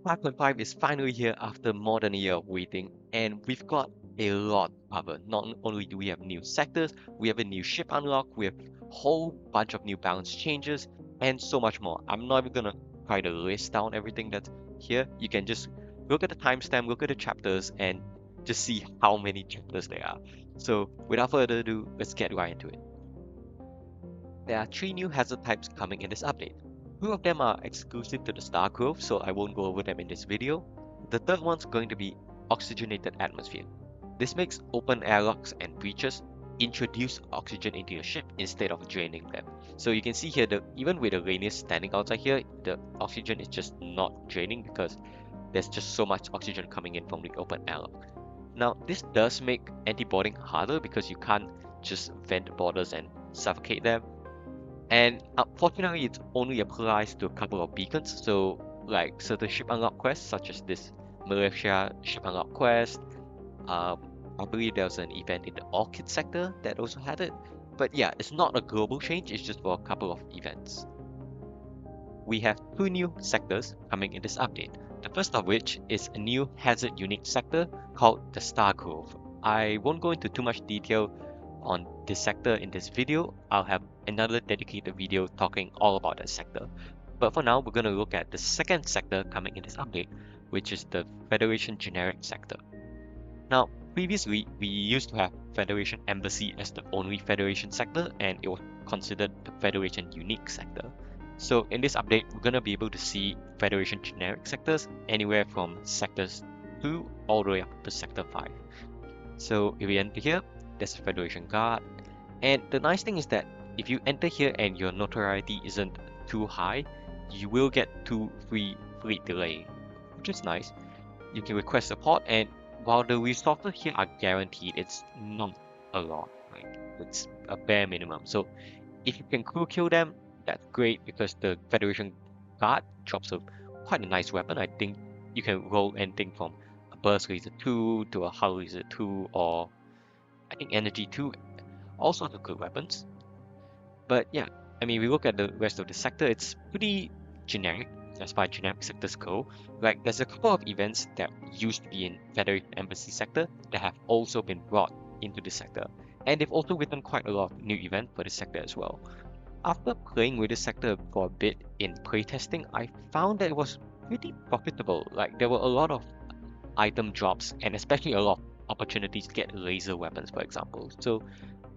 5.5 is finally here after more than a year of waiting, and we've got a lot covered. Not only do we have new sectors, we have a new ship unlock, we have a whole bunch of new balance changes, and so much more. I'm not even gonna try to list down everything that's here. You can just look at the timestamp, look at the chapters, and just see how many chapters there are. So without further ado, let's get right into it. There are 3 new hazard types coming in this update. 2 of them are exclusive to the Star Grove, so I won't go over them in this video. The third one's going to be Oxygenated Atmosphere. This makes open airlocks and breaches introduce oxygen into your ship instead of draining them. So you can see here that even with the Rhaenys standing outside here, the oxygen is just not draining because there's just so much oxygen coming in from the open airlock. Now, this does make anti-boarding harder because you can't just vent boarders and suffocate them, and unfortunately, it only applies to a couple of beacons. So, like certain ship unlock quests, such as this Malaysia ship unlock quest. I believe there was an event in the Orchids sector that also had it. But yeah, it's not a global change, it's just for a couple of events. We have 2 new sectors coming in this update. The first of which is a new hazard unique sector called the Star Grove. I won't go into too much detail on this sector in this video. I'll have another dedicated video talking all about that sector. But for now, we're going to look at the second sector coming in this update, which is the Federation Generic sector. Now, previously, we used to have Federation Embassy as the only Federation sector, and it was considered the Federation Unique sector. So in this update, we're going to be able to see Federation Generic sectors anywhere from sectors 2 all the way up to sector 5. So if we enter here, there's a Federation Guard. And the nice thing is that if you enter here and your notoriety isn't too high, you will get 2 free fleet delay, which is nice. You can request support, and while the resources here are guaranteed, it's not a lot. Like, it's a bare minimum. So if you can crew kill them, that's great because the Federation Guard drops quite a nice weapon. I think you can roll anything from a Burst Laser 2 to a Hull Laser 2, or I think Energy 2, all sorts of good weapons. But yeah, I mean, we look at the rest of the sector, it's pretty generic as far as generic sectors go. Like, there's a couple of events that used to be in Federation Embassy sector that have also been brought into this sector. And they've also written quite a lot of new events for this sector as well. After playing with this sector for a bit in playtesting, I found that it was pretty profitable. Like, there were a lot of item drops and especially a lot of opportunities to get laser weapons, for example. So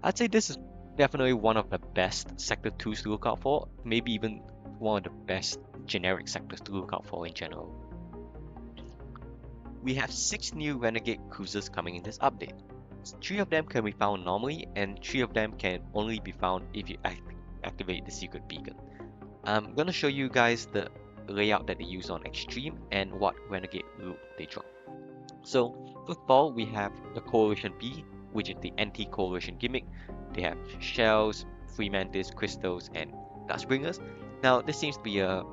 I'd say this is definitely one of the best sector 2s to look out for, maybe even one of the best generic sectors to look out for in general. We have 6 new Renegade Cruisers coming in this update. 3 of them can be found normally, and 3 of them can only be found if you activate the secret beacon. I'm gonna show you guys the layout that they use on Extreme and what Renegade loot they drop. So first of all, we have the Coalition B, which is the anti-coalition gimmick. They have shells, free mantis, crystals, and dustbringers. Now this seems to be a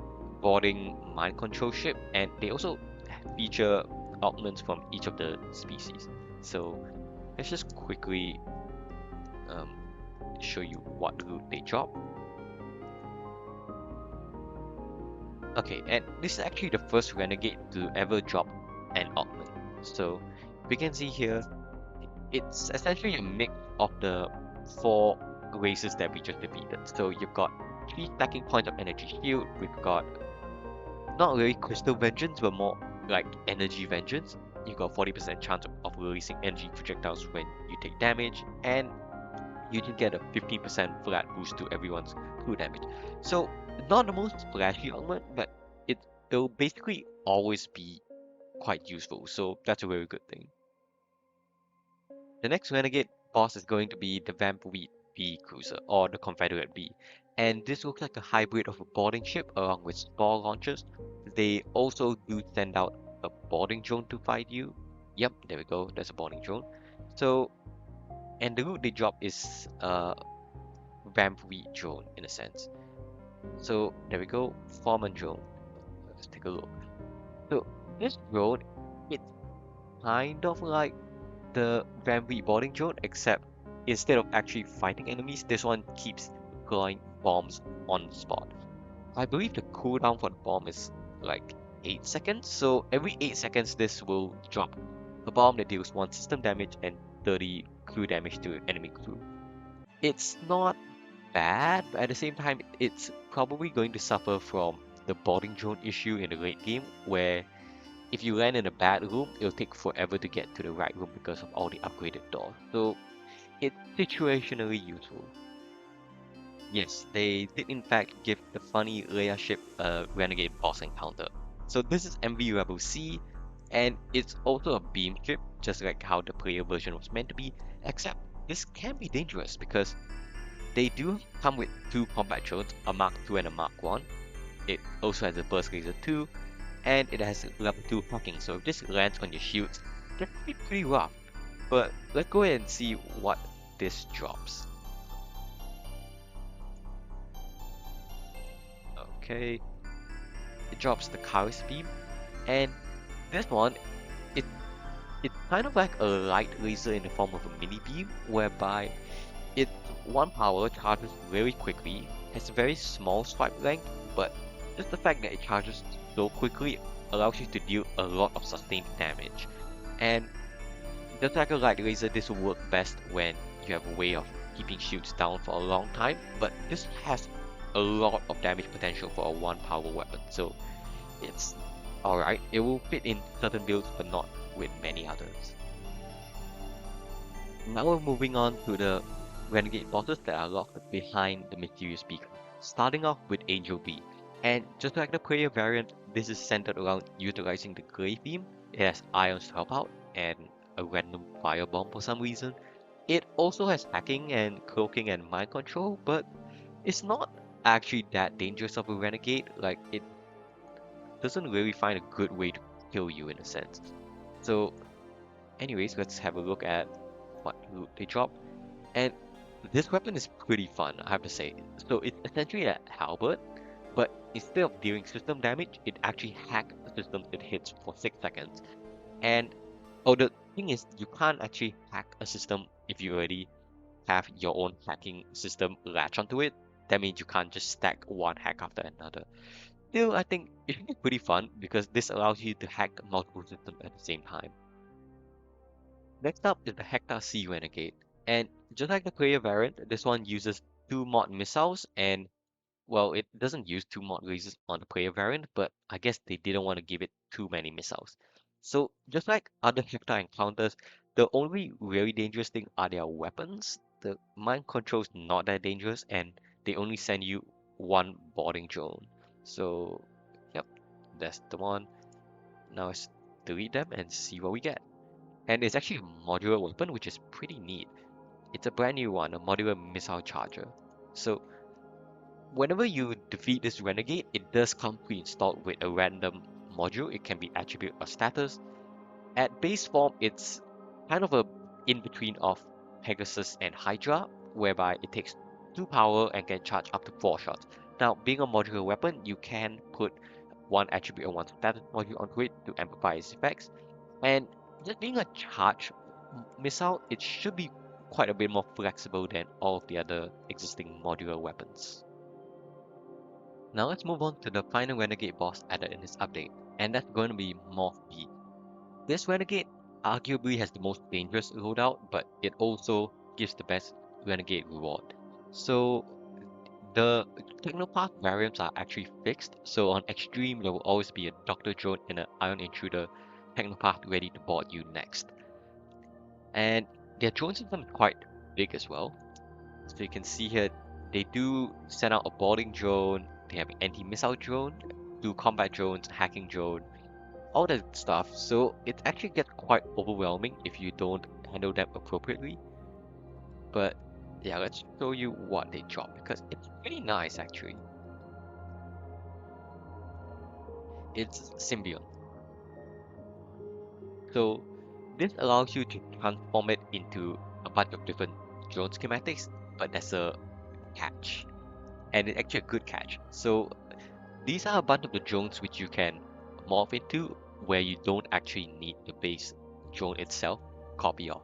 boarding mind control ship, and they also feature augments from each of the species. So let's just quickly show you what loot they drop. Okay, and this is actually the first Renegade to ever drop an augment. So we can see here, it's essentially a mix of the 4 races that we just defeated. So you've got 3 stacking points of energy shield, we've got not really crystal vengeance, but more like energy vengeance. You've got 40% chance of releasing energy projectiles when you take damage, and you can get a 50% flat boost to everyone's crew damage. So not the most splashy augment, but it'll basically always be quite useful, so that's a very good thing. The next Renegade boss is going to be the Warlord B Cruiser, or the Confederate B. And this looks like a hybrid of a boarding ship along with spore launchers. They also do send out a boarding drone to fight you. Yep, there we go, that's a boarding drone. So, and the loot they drop is a Warlord drone in a sense. So there we go, Foreman drone. Let's take a look. So this drone, it's kind of like the Warlord boarding drone, except instead of actually fighting enemies, this one keeps deploying bombs on the spot. I believe the cooldown for the bomb is like 8 seconds. So every 8 seconds, this will drop a bomb that deals 1 system damage and 30 crew damage to enemy crew. It's not bad, but at the same time, it's probably going to suffer from the boarding drone issue in the late game, where if you land in a bad room, it'll take forever to get to the right room because of all the upgraded doors. So it's situationally useful. Yes, they did in fact give the funny Leia ship a Renegade boss encounter. So this is MV Rebel C, and it's also a beam ship, just like how the player version was meant to be, except this can be dangerous because they do come with two combat drones, a Mark II and a Mark I. It also has a burst laser too, and it has level 2 hacking, so if this lands on your shields, that could be pretty rough. But let's go ahead and see what this drops. Okay, it drops the Chaos Beam, and this one, it it's kind of like a light laser in the form of a mini beam, whereby it's 1 power, charges very quickly, has a very small swipe length, but just the fact that it charges so quickly allows you to deal a lot of sustained damage. And just like a light laser, this will work best when you have a way of keeping shields down for a long time, but this has a lot of damage potential for a 1 power weapon, so it's alright. It will fit in certain builds, but not with many others. Now we're moving on to the Renegade bosses that are locked behind the mysterious beacon, starting off with Angel B. And just like the player variant, this is centered around utilizing the Grey theme. It has ions to help out, and a random firebomb for some reason. It also has hacking and cloaking and mind control, but it's not actually that dangerous of a Renegade. Like, it doesn't really find a good way to kill you in a sense. So anyways, let's have a look at what loot they drop. And this weapon is pretty fun, I have to say. So it's essentially a halberd, but instead of dealing system damage, it actually hacks the systems it hits for 6 seconds. And oh, the thing is, you can't actually hack a system if you already have your own hacking system latch onto it. That means you can't just stack one hack after another. Still, I think it should be pretty fun because this allows you to hack multiple systems at the same time. Next up is the Hektar C Renegade. And just like the player variant, this one uses 2 mod missiles and well, it doesn't use 2 mod lasers on the player variant, but I guess they didn't want to give it too many missiles. So just like other Hektar encounters, the only really dangerous thing are their weapons. The mind control is not that dangerous and they only send you 1 boarding drone. So yep, that's the one. Now let's delete them and see what we get. And it's actually a modular weapon, which is pretty neat. It's a brand new one, a modular missile charger. So whenever you defeat this renegade, it does come pre-installed with a random module. It can be attribute or status. At base form, it's kind of a in-between of Pegasus and Hydra, whereby it takes 2 power and can charge up to 4 shots. Now, being a modular weapon, you can put 1 attribute or 1 status module onto it to amplify its effects. And just being a charge missile, it should be quite a bit more flexible than all of the other existing modular weapons. Now let's move on to the final Renegade boss added in this update, and that's going to be Morph B. This Renegade arguably has the most dangerous loadout, but it also gives the best Renegade reward. So the Technopath variants are actually fixed, so on Extreme there will always be a Doctor Drone and an Ion Intruder Technopath ready to board you next. And their drone system is quite big as well. So you can see here, they do send out a boarding drone, they have an anti-missile drone, 2 combat drones, hacking drone, all that stuff. So it actually gets quite overwhelming if you don't handle them appropriately. But yeah, let's show you what they drop because it's pretty nice actually. It's Symbiont. So this allows you to transform it into a bunch of different drone schematics, but there's a catch. And it's actually a good catch. So these are a bunch of the drones which you can morph into where you don't actually need the base drone itself copy of.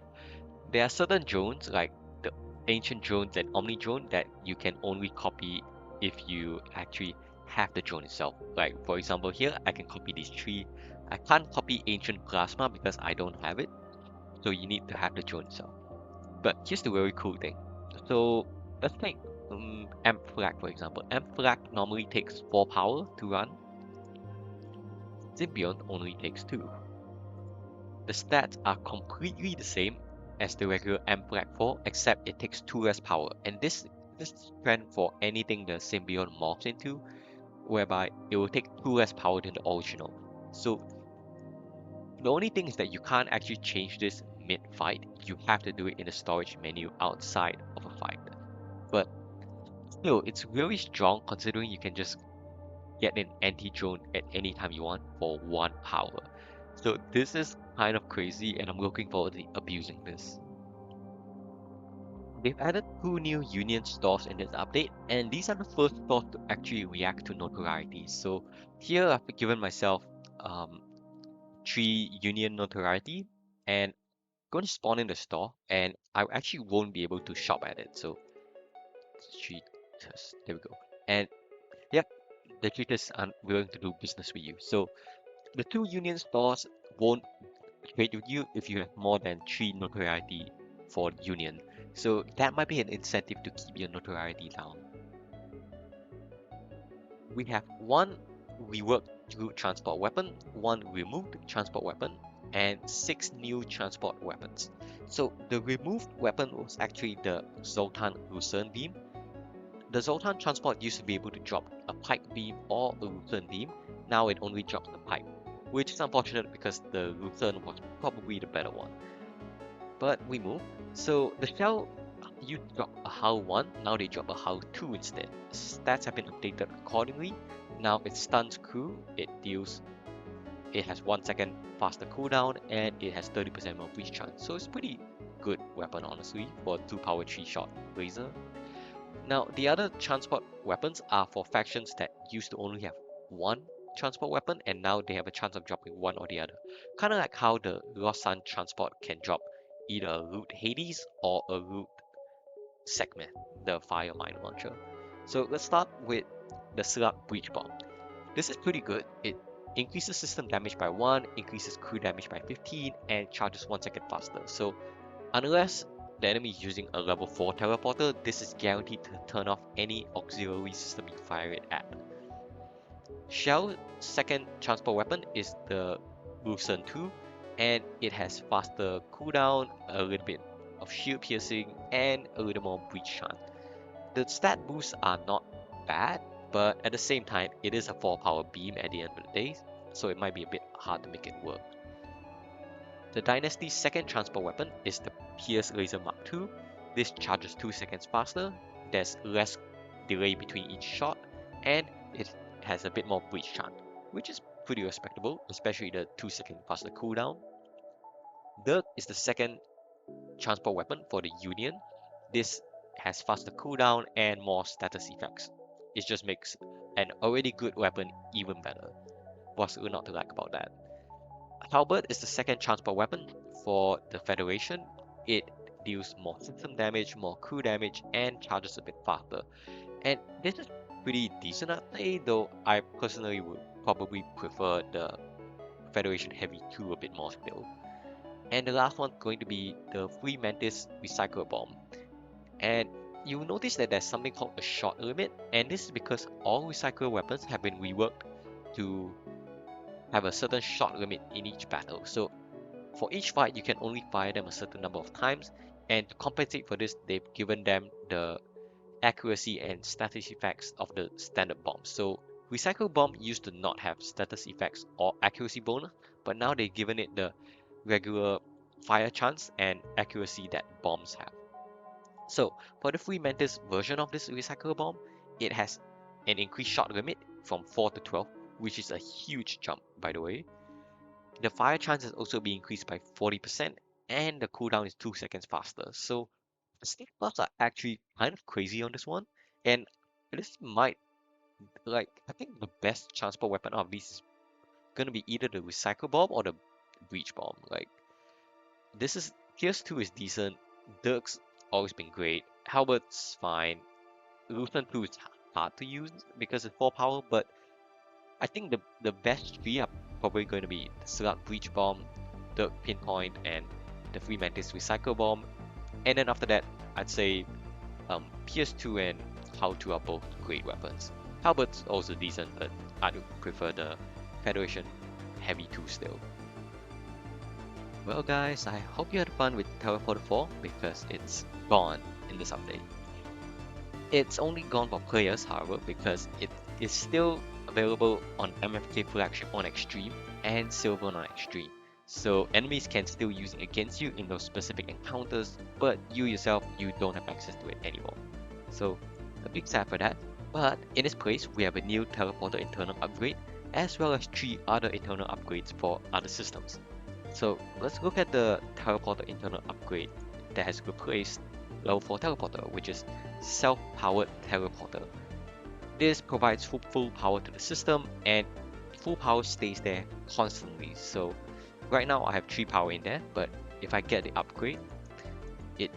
There are certain drones like the ancient drones and omni drone that you can only copy if you actually have the drone itself. Like for example here, I can copy these three. I can't copy Ancient Plasma because I don't have it. So you need to have the drone itself. But here's the very cool thing. So let's take Amp Flag for example. Amp Flag normally takes 4 power to run. Symbiont only takes 2. The stats are completely the same as the regular Amp Flag 4, except it takes 2 less power. And this is trend for anything the Symbiont morphs into, whereby it will take 2 less power than the original. So the only thing is that you can't actually change this mid-fight. You have to do it in the storage menu outside of a fight. But still, it's really strong considering you can just get an anti-drone at any time you want for 1 power. So this is kind of crazy and I'm looking forward to abusing this. They've added 2 new Union stores in this update, and these are the first stores to actually react to notoriety. So here I've given myself um, 3 Union notoriety, and going to spawn in the store, and I actually won't be able to shop at it. So 3 tests, there we go. And yep, the cheaters aren't willing to do business with you. So the 2 Union stores won't trade with you if you have more than 3 notoriety for Union. So that might be an incentive to keep your notoriety down. We have 1 reworked root transport weapon, 1 removed transport weapon, and 6 new transport weapons. So the removed weapon was actually the Zoltan Lucerne beam. The Zoltan transport used to be able to drop a pike beam or a Lucerne beam. Now it only drops the pike, which is unfortunate because the Lucerne was probably the better one. But we move. So the shell used to drop a hull 1, now they drop a hull 2 instead. Stats have been updated accordingly. Now it stuns crew, it has 1 second faster cooldown, and it has 30% more breach chance. So it's pretty good weapon honestly for 2 power 3 shot laser. Now the other transport weapons are for factions that used to only have 1 transport weapon and now they have a chance of dropping 1 or the other. Kinda like how the Lost Sun transport can drop either a root Hades or a root segment, the fire mine launcher. So let's start with the Slug Breach Bomb. This is pretty good. It increases system damage by 1, increases crew damage by 15, and charges 1 second faster. So unless the enemy is using a level 4 teleporter, this is guaranteed to turn off any auxiliary system you fire it at. Shell's second transport weapon is the Lucerne 2, and it has faster cooldown, a little bit of shield piercing, and a little more breach chance. The stat boosts are not bad, but at the same time, it is a 4 power beam at the end of the day, so it might be a bit hard to make it work. The Dynasty's second transport weapon is the Pierce Laser Mark II. This charges 2 seconds faster, there's less delay between each shot, and it has a bit more breach chance, which is pretty respectable, especially the 2-second faster cooldown. Dirk is the second transport weapon for the Union. This has faster cooldown and more status effects. It just makes an already good weapon even better. What's not to like about that? Halberd is the second transport weapon for the Federation. It deals more system damage, more crew damage, and charges a bit faster. And this is pretty decent I'd say, though I personally would probably prefer the Federation Heavy 2 a bit more still. And the last one's going to be the Free Mantis Recycler Bomb. And you'll notice that there's something called a shot limit, and this is because all recycler weapons have been reworked to have a certain shot limit in each battle. So for each fight, you can only fire them a certain number of times, and to compensate for this, they've given them the accuracy and status effects of the standard bomb. So recycle bomb used to not have status effects or accuracy bonus, but now they've given it the regular fire chance and accuracy that bombs have. So for the Free Mantis version of this recycle bomb, it has an increased shot limit from 4 to 12, which is a huge jump by the way. The fire chance has also been increased by 40%, and the cooldown is 2 seconds faster. So the stat buffs are actually kind of crazy on this one, and this might, like, I think the best transport weapon out of these is gonna be either the recycle bomb or the breach bomb. Like, this is Pierce 2 is decent, Dirk's always been great, Halbert's fine, Lucerne 2 is hard to use because it's 4 power, but I think the best 3 are probably going to be the Slug Breach Bomb, the Pinpoint, and the Free Mantis Recycle Bomb. And then after that, I'd say PS2 and How-2 are both great weapons. Halbert's also decent, but I do prefer the Federation Heavy 2 still. Well guys, I hope you had fun with Teleporter 4 because it's gone in this update. It's only gone for players, however, because it is still available on MFK Flagship on Extreme and Silver on Extreme. So enemies can still use it against you in those specific encounters, but you yourself, you don't have access to it anymore. So a big sad for that. But in its place, we have a new Teleporter internal upgrade, as well as 3 other internal upgrades for other systems. So let's look at the Teleporter internal upgrade that has replaced level 4 Teleporter, which is Self-Powered Teleporter. This provides full power to the system, and full power stays there constantly. So right now I have 3 power in there, but if I get the upgrade, it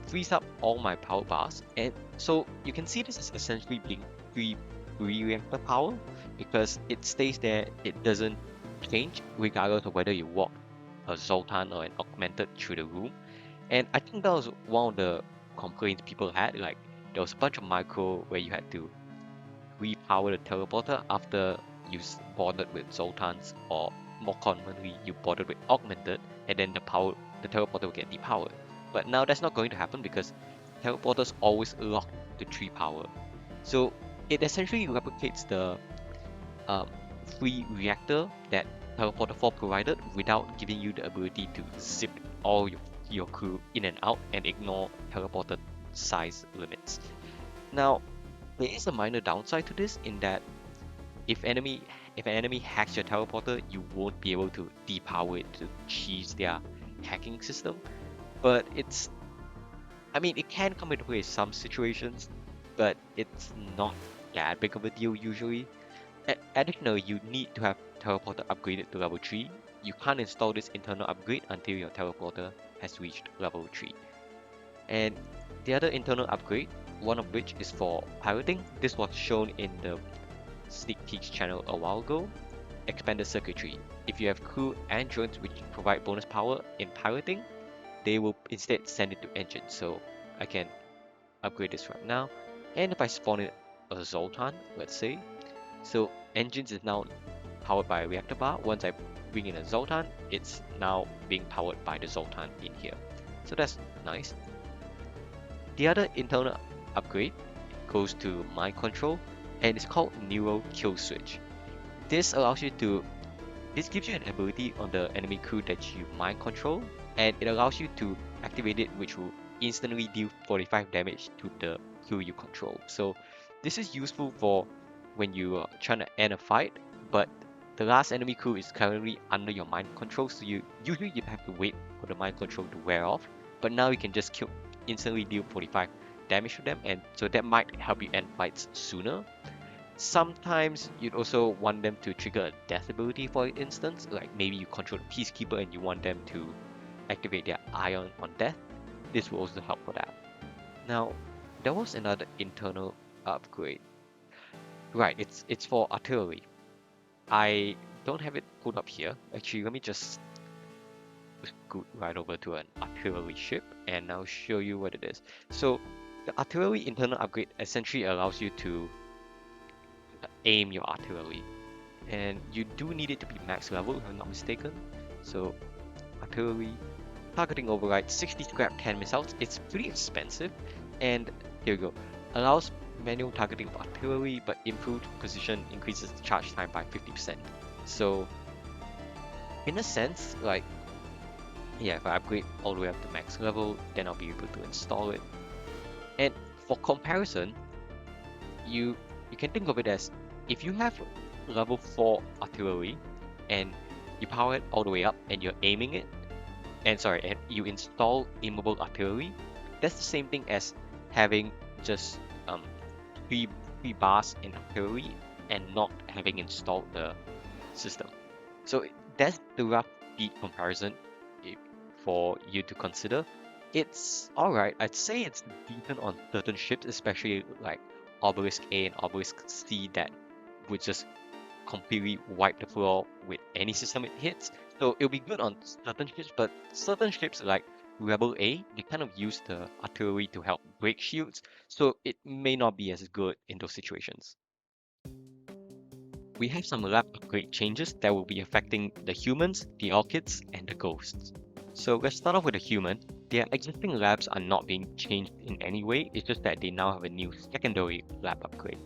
frees up all my power bars. And so you can see this is essentially being 3 reactor power because it stays there, it doesn't change regardless of whether you walk a Zoltan or an augmented through the room. And I think that was one of the complaints people had, like there was a bunch of micro where you had to repower the teleporter after you boarded with Zoltans, or more commonly you boarded with augmented, and then the teleporter will get depowered. But now that's not going to happen because teleporters always lock to 3 power. So it essentially replicates the free reactor that Teleporter 4 provided without giving you the ability to zip all your crew in and out and ignore teleporter size limits. Now, there is a minor downside to this in that if an enemy hacks your teleporter, you won't be able to depower it to cheese their hacking system. But it can come into play in some situations, but it's not that big of a deal usually. Additionally, you need to have teleporter upgraded to level 3. You can't install this internal upgrade until your teleporter has reached level 3. And the other internal upgrade, one of which is for piloting. This was shown in the Sneak Peeks channel a while ago. Expanded circuitry. If you have crew and drones which provide bonus power in piloting, they will instead send it to engine. So I can upgrade this right now. And if I spawn in a Zoltan, let's say, so engines is now powered by a reactor bar. Once I bring in a Zoltan, it's now being powered by the Zoltan in here. So that's nice. The other internal upgrade goes to mind control, and it's called Neural Kill Switch. This gives you an ability on the enemy crew that you mind control, and it allows you to activate it, which will instantly deal 45 damage to the crew you control. So this is useful for when you are trying to end a fight, but the last enemy crew is currently under your mind control, so you'd have to wait for the mind control to wear off. But now you can just instantly deal 45 damage to them, and so that might help you end fights sooner. Sometimes you'd also want them to trigger a death ability, for instance, like maybe you control the Peacekeeper and you want them to activate their Ion on death. This will also help for that. Now, there was another internal upgrade. Right, it's for artillery. I don't have it pulled up here. Actually, let me just scoot right over to an artillery ship and I'll show you what it is. So the artillery internal upgrade essentially allows you to aim your artillery, and you do need it to be max level if I'm not mistaken. So artillery targeting override, 60 scrap 10 missiles. It's pretty expensive, and here we go. Allows manual targeting of artillery, but improved precision increases the charge time by 50%. So in a sense, like, yeah, if I upgrade all the way up to max level, then I'll be able to install it. And for comparison, you can think of it as if you have level 4 artillery and you power it all the way up and you're aiming it, and you install aimable artillery, that's the same thing as having just 3 bars in artillery and not having installed the system. So that's the rough speed comparison for you to consider. It's alright. I'd say it's decent on certain ships, especially like Obelisk A and Obelisk C that would just completely wipe the floor with any system it hits. So it'll be good on certain ships, but certain ships like Rebel A, they kind of use the artillery to help break shields, so it may not be as good in those situations. We have some lab upgrade changes that will be affecting the humans, the orchids, and the ghosts. So let's start off with the human. Their existing labs are not being changed in any way, it's just that they now have a new secondary lab upgrade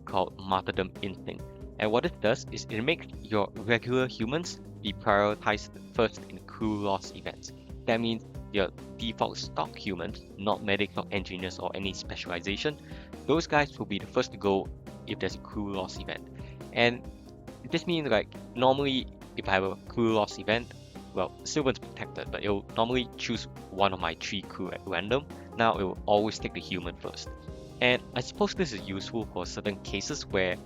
called Martyrdom Instinct. And what it does is it makes your regular humans be prioritized first in crew loss events. That means your default stock humans, not medics or engineers or any specialization, those guys will be the first to go if there's a crew loss event. And this means like normally if I have a crew loss event, well, Sylvan's protected, but it'll normally choose one of my 3 crew at random. Now it will always take the human first. And I suppose this is useful for certain cases where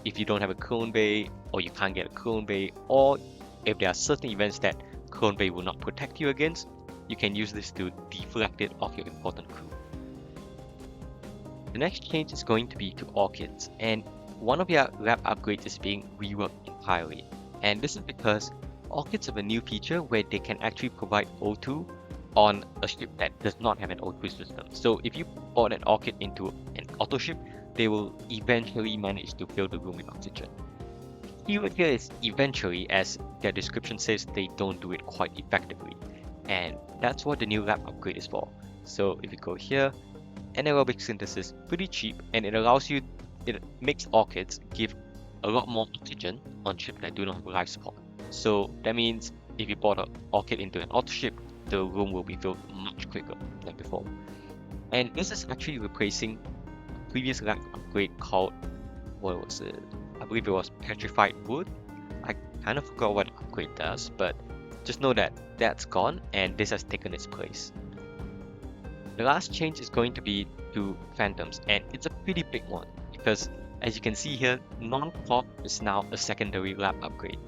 if you don't have a clone bay, or you can't get a clone bay, or if there are certain events that clone bay will not protect you against, you can use this to deflect it off your important crew. The next change is going to be to Orchids, and one of their lab upgrades is being reworked entirely. And this is because Orchids have a new feature where they can actually provide O2 on a ship that does not have an O2 system. So if you port an Orchid into an auto ship, they will eventually manage to fill the room with oxygen. Keyword here is eventually, as their description says they don't do it quite effectively. And that's what the new lab upgrade is for. So if you go here, anaerobic synthesis, pretty cheap, and it makes Orchids give a lot more oxygen on ships that do not have life support. So that means if you port an Orchid into an auto ship, the room will be filled much quicker than before. And this is actually replacing a previous lab upgrade called, what was it? I believe it was Petrified Wood. I kind of forgot what upgrade does, but just know that that's gone and this has taken its place. The last change is going to be to Phantoms, and it's a pretty big one because as you can see here, Non-Corp is now a secondary lab upgrade,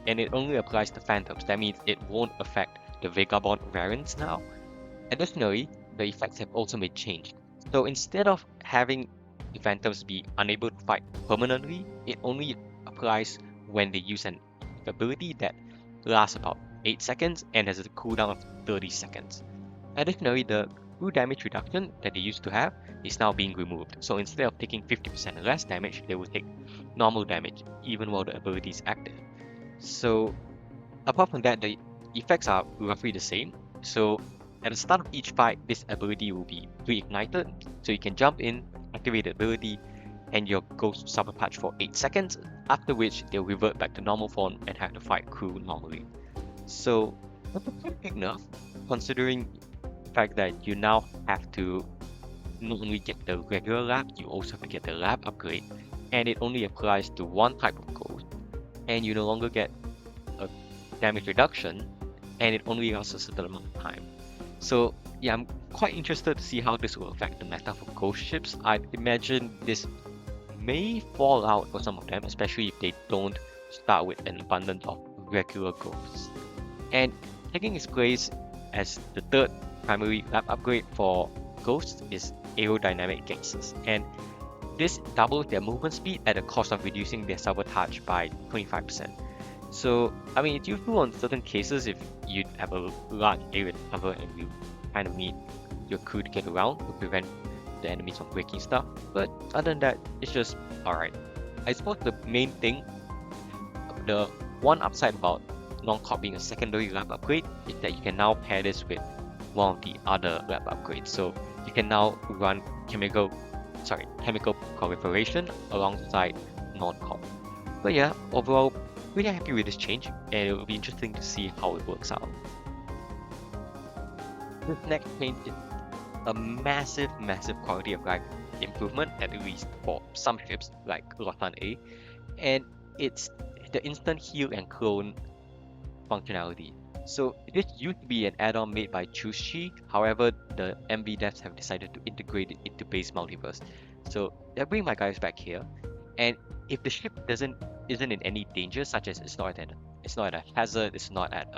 and it only applies to Phantoms. That means it won't affect the Vagabond variants now. Additionally, the effects have also been changed. So instead of having the Phantoms be unable to fight permanently, it only applies when they use an ability that lasts about 8 seconds and has a cooldown of 30 seconds. Additionally, the crew damage reduction that they used to have is now being removed. So instead of taking 50% less damage, they will take normal damage even while the ability is active. So apart from that, the effects are roughly the same. So at the start of each fight, this ability will be reignited, so you can jump in, activate the ability, and your ghost will suffer for 8 seconds, after which they'll revert back to normal form and have to fight crew normally. So that's pretty big enough, considering the fact that you now have to not only get the regular lab, you also have to get the lab upgrade, and it only applies to one type of ghost, and you no longer get a damage reduction, and it only lasts a certain amount of time. So yeah, I'm quite interested to see how this will affect the meta for ghost ships. I imagine this may fall out for some of them, especially if they don't start with an abundance of regular ghosts. And taking its place as the third primary lab upgrade for ghosts is aerodynamic gases, and this doubles their movement speed at the cost of reducing their sabotage by 25%. So, I mean, it's useful on certain cases if you have a large area to cover and you kind of need your crew to get around to prevent the enemies from breaking stuff. But other than that, it's just alright. I suppose the main thing, the one upside about Non-Corp being a secondary lab upgrade is that you can now pair this with one of the other lab upgrades. So you can now run chemical proliferation alongside Non-Corp. But yeah, overall, really happy with this change, and it will be interesting to see how it works out. This next change is a massive quality of life improvement, at least for some ships like Lotan A, and it's the instant heal and clone functionality. So this used to be an add-on made by Chushi, however the MV devs have decided to integrate it into base Multiverse. So I bring my guys back here, and if the ship isn't in any danger, such as it's not at a hazard, it's not at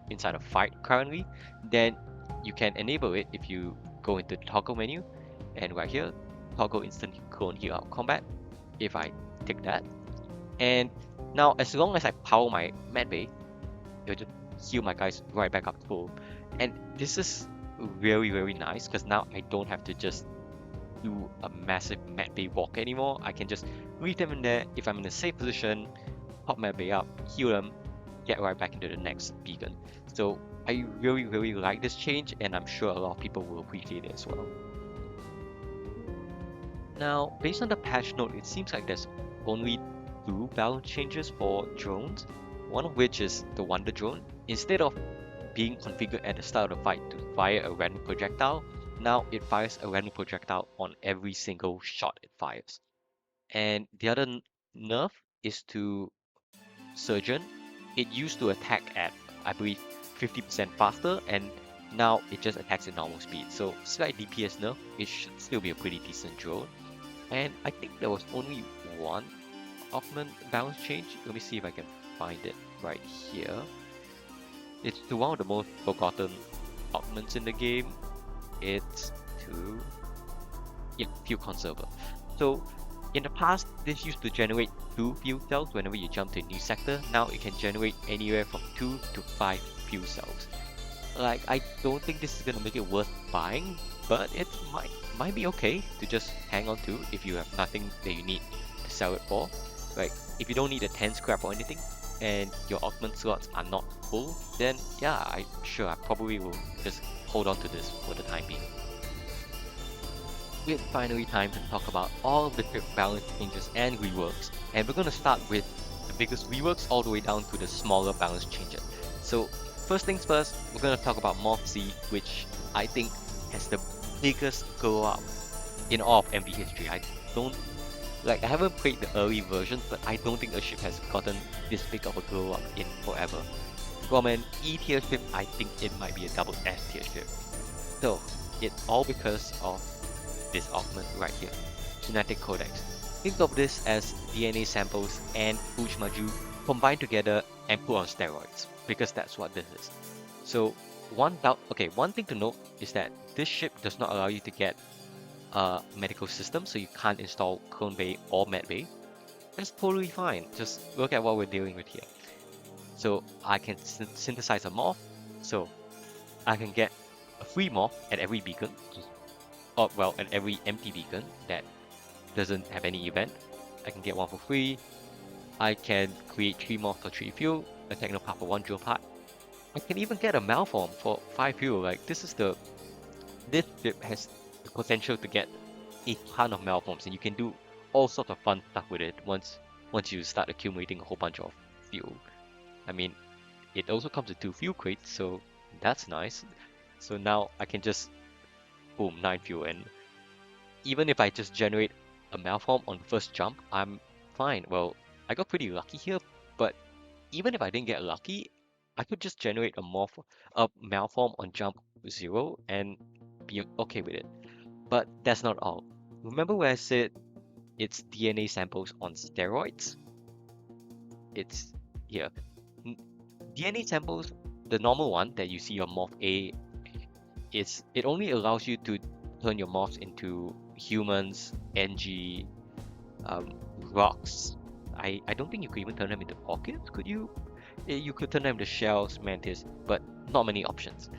inside a fight currently, then you can enable it if you go into the toggle menu, and right here toggle instant clone heal out combat if I take that. And now as long as I power my med bay, it'll just heal my guys right back up full. And this is really, really nice because now I don't have to just do a massive med bay walk anymore. I can just leave them in there. If I'm in a safe position, pop med bay up, heal them, get right back into the next beacon. So I really, really like this change, and I'm sure a lot of people will appreciate it as well. Now, based on the patch note, it seems like there's only 2 balance changes for drones, one of which is the Wonder Drone. Instead of being configured at the start of the fight to fire a random projectile, now it fires a random projectile on every single shot it fires. And the other nerf is to Surgeon. It used to attack at, I believe, 50% faster, and now it just attacks at normal speed. So slight DPS nerf, it should still be a pretty decent drone. And I think there was only one augment balance change. Let me see if I can find it right here. It's to one of the most forgotten augments in the game. It's to Fuel Conserver. So in the past, this used to generate 2 fuel cells whenever you jump to a new sector. Now it can generate anywhere from 2 to 5 fuel cells. Like, I don't think this is gonna make it worth buying, but it might be okay to just hang on to if you have nothing that you need to sell it for. Like, if you don't need a 10 scrap or anything, and your augment slots are not full, then yeah, I probably will just hold on to this for the time being. It's finally time to talk about all of the trip balance changes and reworks, and we're gonna start with the biggest reworks all the way down to the smaller balance changes. So first things first, we're gonna talk about Morph C, which I think has the biggest glow up in all of MV history. I haven't played the early versions, but I don't think a ship has gotten this big of a glow up in forever. From an E tier ship, I think it might be a double S tier ship. So it's all because of this augment right here, Genetic Codex. Think of this as DNA samples and Ujmaju combined together and put on steroids, because that's what this is. So one thing to note is that this ship does not allow you to get a medical system, so you can't install clone bay or med bay. That's totally fine. Just look at what we're dealing with here. So I can synthesize a morph, so I can get a free morph at every beacon, at every empty beacon that doesn't have any event. I can get one for free. I can create 3 morphs for 3 fuel, a technopart for 1 drill part. I can even get a malform for 5 fuel. Like, this ship has the potential to get a ton of malforms, and you can do all sorts of fun stuff with it once you start accumulating a whole bunch of fuel. I mean, it also comes with 2 fuel crates, so that's nice. So now I can just boom, 9 fuel, and even if I just generate a malform on the first jump, I'm fine. Well, I got pretty lucky here, but even if I didn't get lucky, I could just generate a malform on jump 0 and be okay with it. But that's not all. Remember where I said it's DNA samples on steroids? It's here. DNA samples, the normal one that you see on Morph A, it only allows you to turn your morphs into humans, NG, rocks. I don't think you could even turn them into orchids, could you? You could turn them into shells, mantis, but not many options.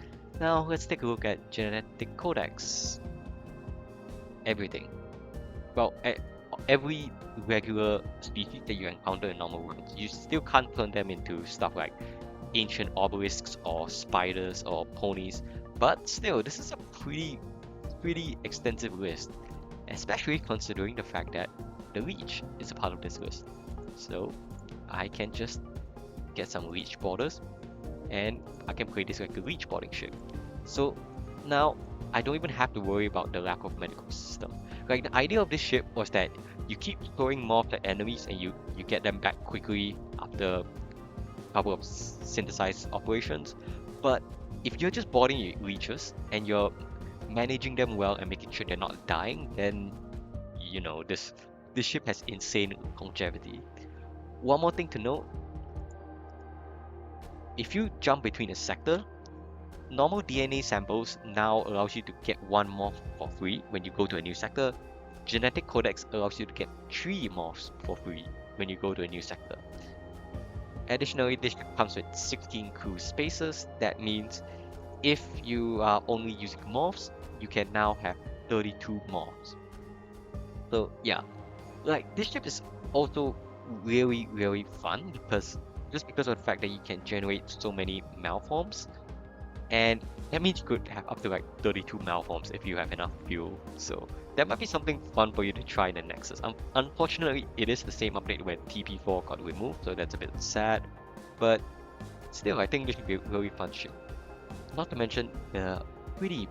Now let's take a look at Genetic Codex. Everything. Well, every regular species that you encounter in normal worlds, you still can't turn them into stuff like ancient obelisks or spiders or ponies. But still, this is a pretty extensive list, especially considering the fact that the Leech is a part of this list. So I can just get some Leech borders, and I can play this like a Leech boarding ship. So now I don't even have to worry about the lack of medical system. Like, the idea of this ship was that you keep throwing morphs at enemies and you get them back quickly after a couple of synthesized operations. But if you're just boarding your leeches and you're managing them well and making sure they're not dying, then you know this ship has insane longevity. One more thing to note: if you jump between a sector, normal DNA samples now allows you to get 1 morph for free when you go to a new sector. Genetic Codex allows you to get 3 morphs for free when you go to a new sector. Additionally, this ship comes with 16 crew spaces. That means if you are only using morphs, you can now have 32 morphs. So yeah, like this ship is also really fun because just because of the fact that you can generate so many malforms, and that means you could have up to like 32 malforms if you have enough fuel. So that might be something fun for you to try in the Nexus. Unfortunately, it is the same update when TP4 got removed, so that's a bit sad. But still, I think this should be a really fun ship. Not to mention the pretty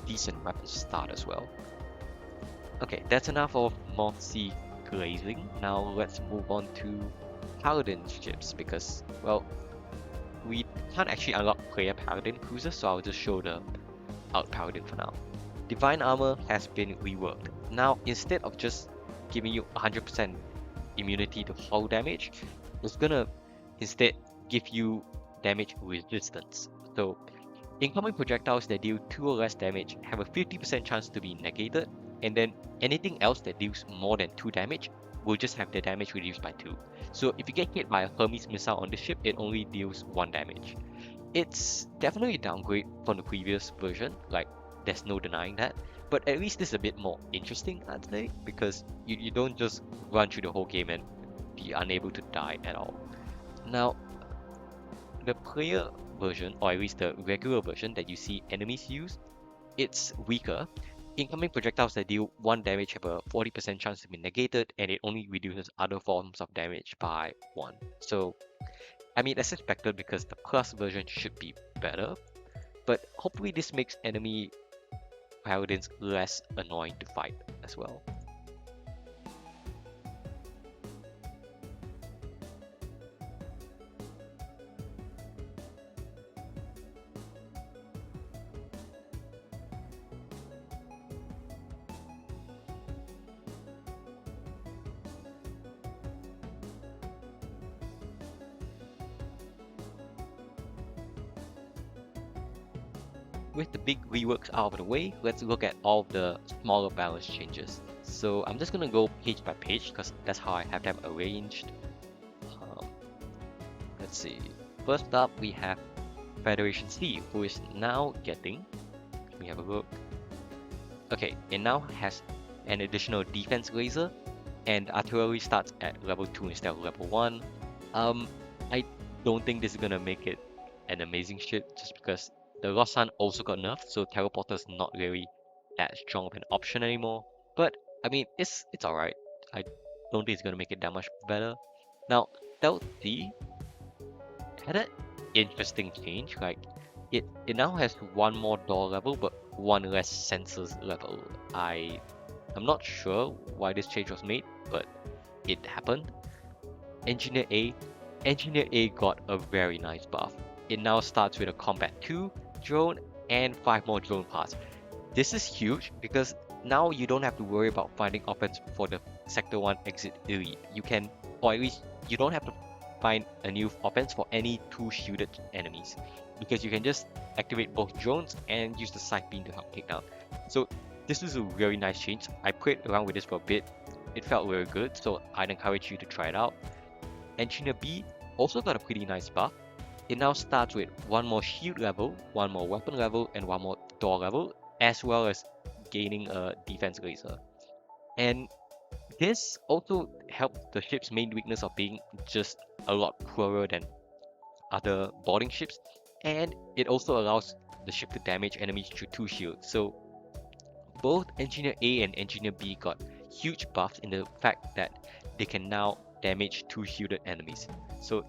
decent weapon start as well. Okay, that's enough of Morph C glazing. Now let's move on to Paladin ships because, well, we can't actually unlock player Paladin Cruiser, so I'll just show the out Paladin for now. Divine Armour has been reworked. Now, instead of just giving you 100% immunity to hull damage, it's gonna instead give you damage resistance. So, incoming projectiles that deal 2 or less damage have a 50% chance to be negated, and then anything else that deals more than 2 damage will just have the damage reduced by 2. So if you get hit by a Hermes missile on the ship, it only deals 1 damage. It's definitely a downgrade from the previous version, like there's no denying that, but at least this is a bit more interesting, I'd say, because you don't just run through the whole game and be unable to die at all. Now, the player version, or at least the regular version that you see enemies use, it's weaker. Incoming projectiles that deal 1 damage have a 40% chance to be negated, and it only reduces other forms of damage by 1. So, I mean, that's expected because the plus version should be better, but hopefully this makes enemy paladins less annoying to fight as well. With the big reworks out of the way, let's look at all of the smaller balance changes. So I'm just gonna go page by page because that's how I have them arranged. Let's see. First up, we have Federation C, who is now getting. Let me have a look. Okay, it now has an additional defense laser, and artillery starts at level 2 instead of level 1. I don't think this is gonna make it an amazing ship just because the Lost Sun also got nerfed, so Teleporter's not really that strong of an option anymore. But I mean, it's alright. I don't think it's gonna make it that much better. Now, Stealth C had an interesting change. Like, it now has 1 more door level, but 1 less sensors level. I'm not sure why this change was made, but it happened. Engineer A got a very nice buff. It now starts with a Combat 2 drone and 5 more drone parts. This is huge because now you don't have to worry about finding offense for the Sector 1 exit elite. You can, or at least you don't have to find a new offense for any 2 shielded enemies because you can just activate both drones and use the side beam to help take down. So this is a very nice change. I played around with this for a bit. It felt very good, so I'd encourage you to try it out. Engineer B also got a pretty nice buff. It now starts with 1 more shield level, 1 more weapon level, and 1 more door level, as well as gaining a defense laser. And this also helped the ship's main weakness of being just a lot poorer than other boarding ships, and it also allows the ship to damage enemies through 2 shields. So both Engineer A and Engineer B got huge buffs in the fact that they can now damage 2 shielded enemies. So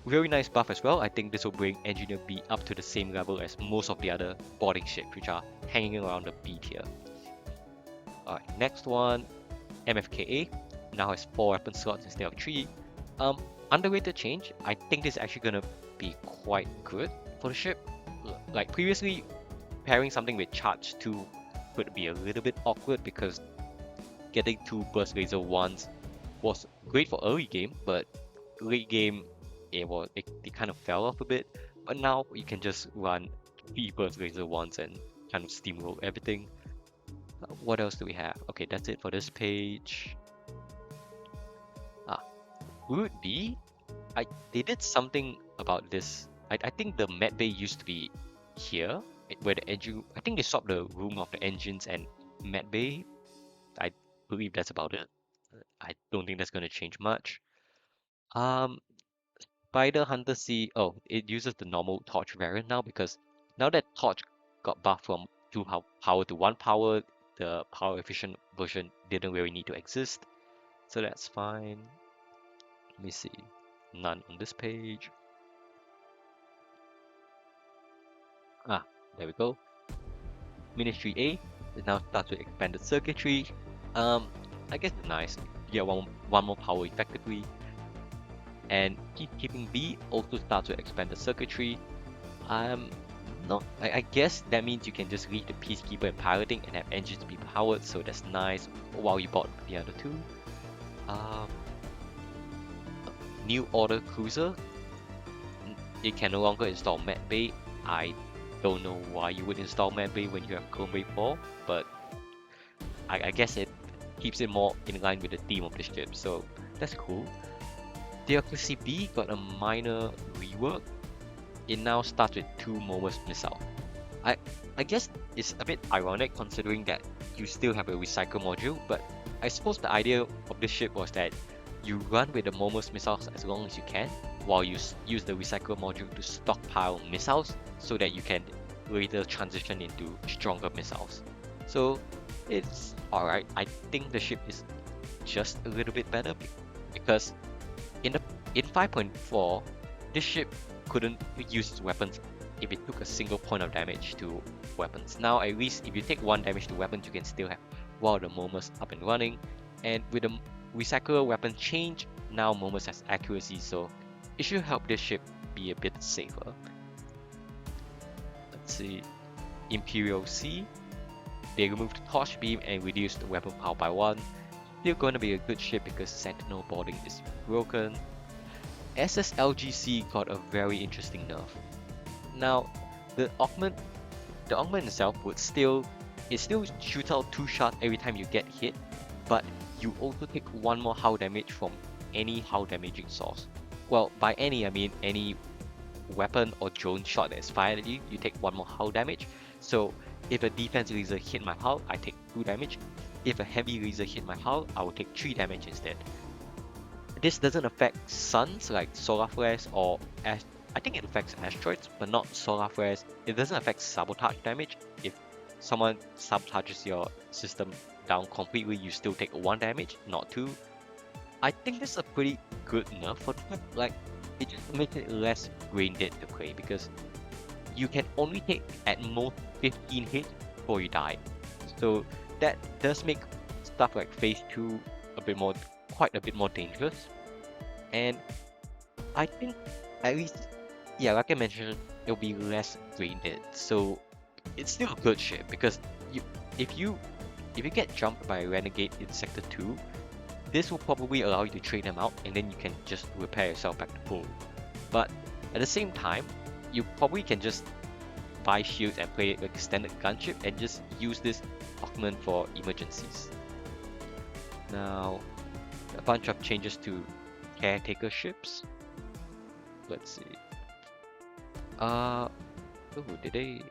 very nice buff as well. I think this will bring Engineer B up to the same level as most of the other boarding ships, which are hanging around the B tier. Alright, next one, MFKA now has 4 weapon slots instead of 3. Underrated change. I think this is actually gonna be quite good for the ship. Like previously, pairing something with Charge 2 could be a little bit awkward because getting 2 burst laser once was great for early game, but late game it kind of fell off a bit. But now you can just run 3 burst laser once and kind of steamroll everything. What else do we have? Okay, that's it for this page. Ah, Root B. They did something about this. I think the med bay used to be here, where the engine. I think they swapped the room of the engines and med bay. I believe that's about it. I don't think that's going to change much. Um, Spider Hunter C. Oh, it uses the normal torch variant now because now that torch got buffed from 2 power to 1 power, the power efficient version didn't really need to exist. So that's fine. Let me see. None on this page. Ah, there we go. Ministry A. It now starts with expanded circuitry. I guess it's nice. You get one more power effectively. And Peacekeeping B also starts with expanded circuitry. No, I guess that means you can just leave the Peacekeeper and piloting and have engines be powered, so that's nice while you bought the other two. New Order Cruiser. It can no longer install Med Bay. I don't know why you would install Med Bay when you have Chrome Bay 4, but I guess it keeps it more in line with the theme of the ship, so that's cool. Hektar B got a minor rework. It now starts with 2 Morph missiles. I guess it's a bit ironic considering that you still have a recycle module, but I suppose the idea of this ship was that you run with the Morph missiles as long as you can, while you use the recycle module to stockpile missiles so that you can later transition into stronger missiles. So it's alright. I think the ship is just a little bit better because in 5.4, this ship couldn't use its weapons if it took a single point of damage to weapons. Now at least if you take 1 damage to weapons, you can still have while the Morphs up and running. And with the recycler weapon change, now Morphs has accuracy, so it should help this ship be a bit safer. Let's see, Imperial C. They removed Torch Beam and reduced the weapon power by 1. Still going to be a good ship because Sentinel boarding is broken. SSLGC got a very interesting nerf. Now, the augment itself would still shoots out 2 shots every time you get hit, but you also take 1 more hull damage from any hull damaging source. Well, by any I mean any weapon or drone shot that is fired at you, you take 1 more hull damage. So if a defense laser hit my hull, I take 2 damage. If a heavy laser hit my hull, I will take 3 damage instead. This doesn't affect suns like solar flares or I think it affects asteroids, but not solar flares. It doesn't affect sabotage damage. If someone sabotages your system down completely, you still take 1 damage, not 2. I think this is a pretty good nerf for the like it just makes it less brain dead to play because you can only take at most 15 hits before you die. So that does make stuff like phase 2 quite a bit more dangerous. And I think at least, yeah, like I mentioned, it'll be less brain dead. So it's still a good ship because if you get jumped by a Renegade in Sector 2, this will probably allow you to trade them out and then you can just repair yourself back to full. But at the same time, you probably can just buy shields and play like a standard gunship and just use this augment for emergencies. Now, a bunch of changes to caretaker ships. Let's see. What did they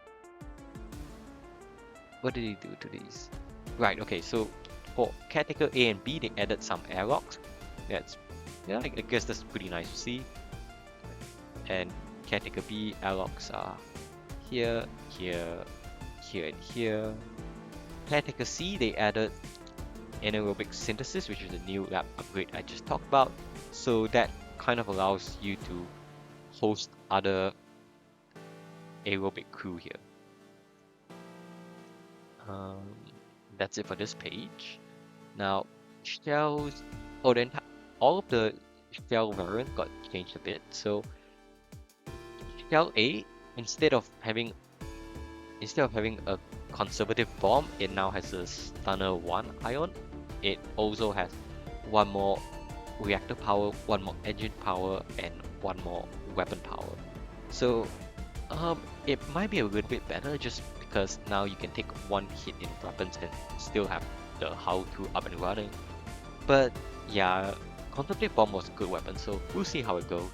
do to these? Right, okay, so for caretaker A and B, they added some airlocks. I guess that's pretty nice to see. And caretaker B airlocks are here, here, here, and here. Caretaker C, they added anaerobic synthesis, which is a new lab upgrade I just talked about. So that kind of allows you to host other aerobic crew here. That's it for this page. Now, shells. Oh, then all of the shell variant got changed a bit. So, shell A, instead of having a conservative bomb, it now has a stunner 1 ion. It also has 1 more reactor power, 1 more engine power, and 1 more weapon power. So it might be a little bit better just because now you can take 1 hit in weapons and still have the how to up and running. But yeah, Contemplate Bomb was a good weapon, so we'll see how it goes.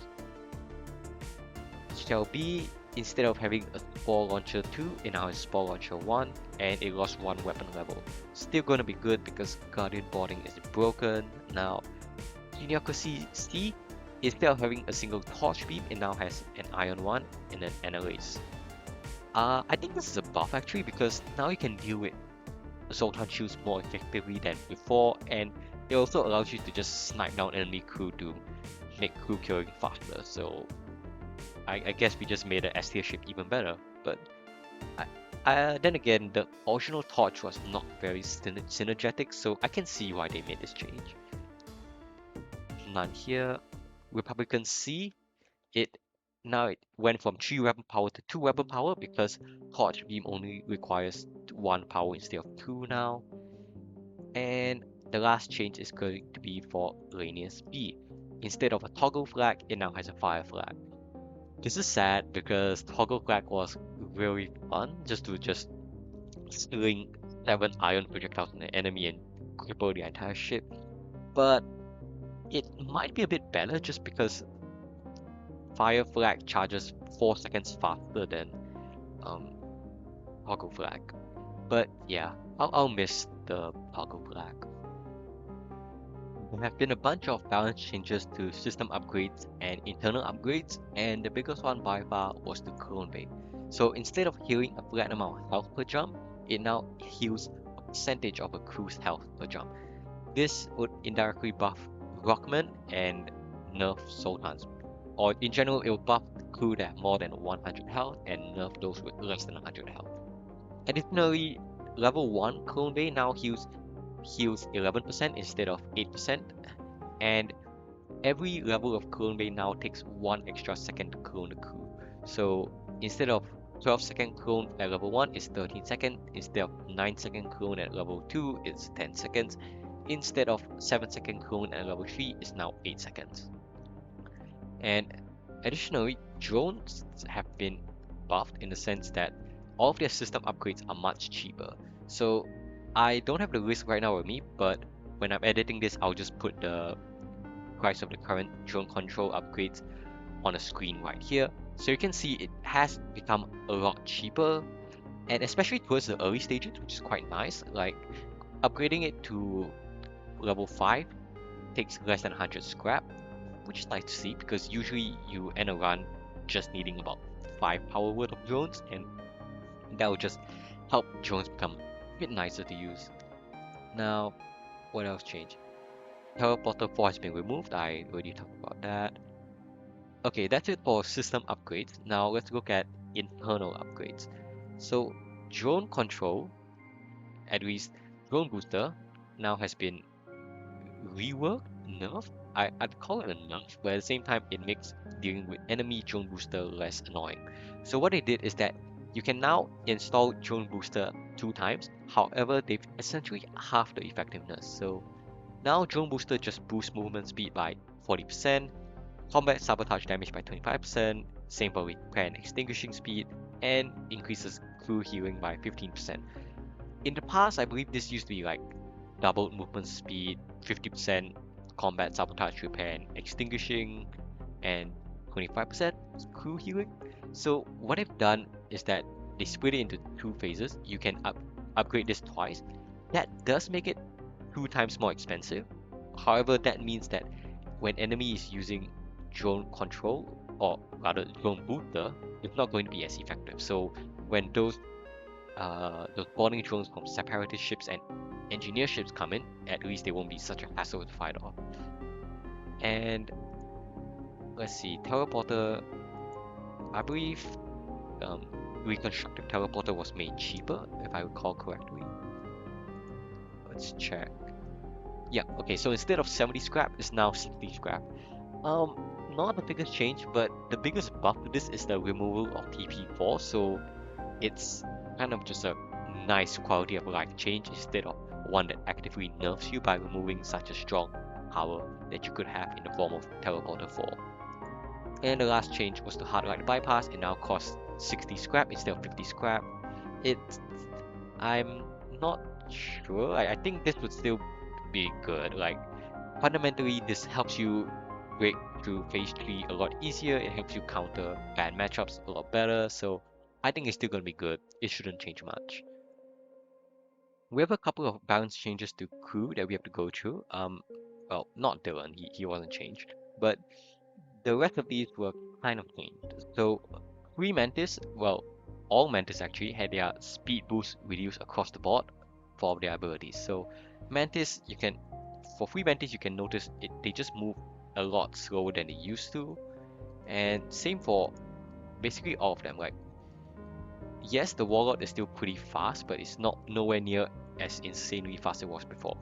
Shell B, instead of having a Spore Launcher 2, it now has Spore Launcher 1, and it lost 1 weapon level. Still gonna be good because Guardian Boarding is broken. Now, Hektar C, instead of having a single Torch Beam, it now has an Iron 1 and an Analyze. I think this is a buff actually, because now you can deal with Zoltan shields more effectively than before, and it also allows you to just snipe down enemy crew to make crew killing faster. So I guess we just made the S tier ship even better. But then again, the original Torch was not very synergetic, so I can see why they made this change. None here. Republican C, it went from 3 weapon power to 2 weapon power because Torch Beam only requires 1 power instead of 2 now. And the last change is going to be for Lanius B. Instead of a toggle flag, it now has a fire flag. This is sad because toggle flag was really fun, just sling 7 iron projectiles on the enemy and cripple the entire ship. But it might be a bit better just because fire flag charges 4 seconds faster than toggle flag. But yeah, I'll miss the toggle flag. There have been a bunch of balance changes to system upgrades and internal upgrades, and the biggest one by far was the Clone Bay. So instead of healing a flat amount of health per jump, it now heals a percentage of a crew's health per jump. This would indirectly buff Rockman and nerf Sultans. Or in general, it will buff the crew that have more than 100 health and nerf those with less than 100 health. Additionally, level 1 Clone Bay now heals 11% instead of 8%, and every level of Clone Bay now takes 1 extra second to clone the crew. So instead of 12-second clone at level 1, it's 13 seconds. Instead of 9-second clone at level 2, it's 10 seconds. Instead of 7-second clone at level 3, it's now 8 seconds. And additionally, drones have been buffed in the sense that all of their system upgrades are much cheaper. So I don't have the list right now with me, but when I'm editing this, I'll just put the price of the current drone control upgrades on the screen right here. So you can see it has become a lot cheaper, and especially towards the early stages, which is quite nice. Like upgrading it to level 5 takes less than 100 scrap, which is nice to see because usually you end a run just needing about 5 power worth of drones, and that will just help drones become a bit nicer to use. Now, what else changed? Teleporter 4 has been removed, I already talked about that. Okay, that's it for system upgrades. Now let's look at internal upgrades. So drone control, at least drone booster, now has been reworked, nerfed. I'd call it a nerf, but at the same time it makes dealing with enemy drone booster less annoying. So what they did is that you can now install drone booster 2 times, however they've essentially halved the effectiveness. So now drone booster just boosts movement speed by 40%, combat sabotage damage by 25%, same for repair and extinguishing speed, and increases crew healing by 15%. In the past, I believe this used to be like doubled movement speed, 50% combat sabotage repair and extinguishing, and 25% crew healing. So what they've done is that they split it into 2 phases. You can upgrade this twice. That does make it 2 times more expensive. However, that means that when enemy is using drone control, or rather drone booster, it's not going to be as effective. So when those boarding drones from separatist ships and engineer ships come in, at least they won't be such a hassle to fight off. And let's see, teleporter, I believe reconstructed teleporter was made cheaper, if I recall correctly. Let's check. Yeah, okay, so instead of 70 scrap, it's now 60 scrap. Not the biggest change, but the biggest buff to this is the removal of TP4, so it's kind of just a nice quality of life change instead of one that actively nerfs you by removing such a strong power that you could have in the form of Teleporter 4. And the last change was the Hardlight Bypass. It now costs 60 scrap instead of 50 scrap. I'm not sure. I think this would still be good. Like, fundamentally, this helps you break through phase 3 a lot easier. It helps you counter bad matchups a lot better. So I think it's still gonna be good. It shouldn't change much. We have a couple of balance changes to crew that we have to go through. Well, not Dylan, he wasn't changed, but the rest of these were kind of changed. So Free Mantis, well, all Mantis actually had their speed boost reduced across the board for their abilities. So Mantis, for Free Mantis, you can notice they just move a lot slower than they used to. And same for basically all of them. Like, yes, the Warlord is still pretty fast, but it's not nowhere near as insanely fast as it was before.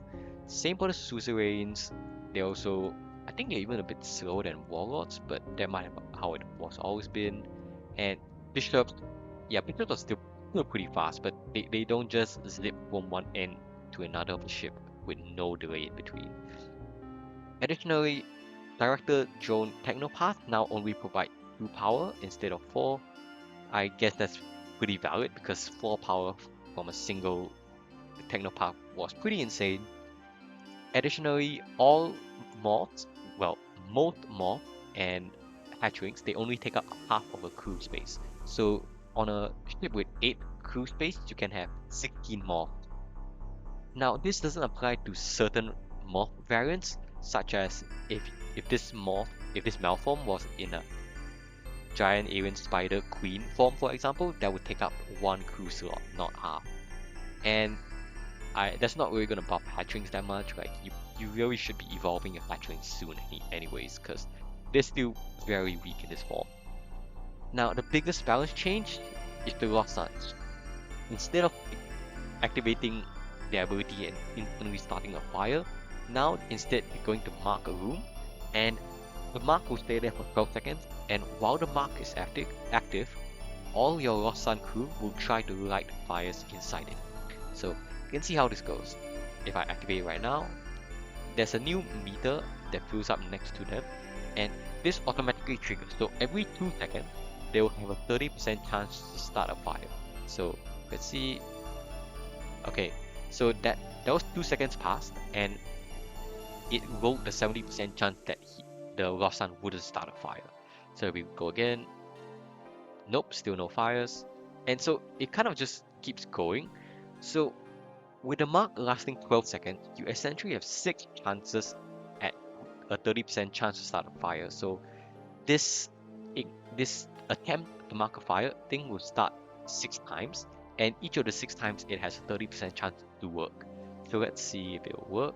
Same for the Suzerains. They also, I think they're even a bit slower than Warlords, but that might have how it was always been. And Bishops, yeah, Bishops are still pretty fast, but they don't just zip from one end to another of the ship with no delay in between. Additionally, Director Drone Technopath now only provide 2 power instead of 4. I guess that's pretty valid because 4 power from a single Technopath was pretty insane. Additionally, all morphs, well, most morph and hatchlings, they only take up half of a crew space. So on a ship with 8 crew space, you can have 16 morphs. Now, this doesn't apply to certain morph variants, such as if this malform was in a giant alien spider queen form, for example, that would take up 1 crew slot, not half. And that's not really gonna buff hatchlings that much. Like you really should be evolving your hatchlings soon anyways, because they're still very weak in this form. Now the biggest balance change is the Lost Suns. Instead of activating their ability and instantly starting a fire, now instead you're going to mark a room, and the mark will stay there for 12 seconds, and while the mark is active, all your Lost Sun crew will try to light fires inside it. So you can see how this goes. If I activate it right now, there's a new meter that fills up next to them, and this automatically triggers. So every 2 seconds, they will have a 30% chance to start a fire. So let's see. Okay, so that was 2 seconds passed, and it rolled the 70% chance that the Lost Sun wouldn't start a fire. So we go again. Nope, still no fires. And so it kind of just keeps going. So with the mark lasting 12 seconds, you essentially have 6 chances at a 30% chance to start a fire. So this this attempt to mark a fire thing will start 6 times, and each of the 6 times it has a 30% chance to work. So let's see if it'll work.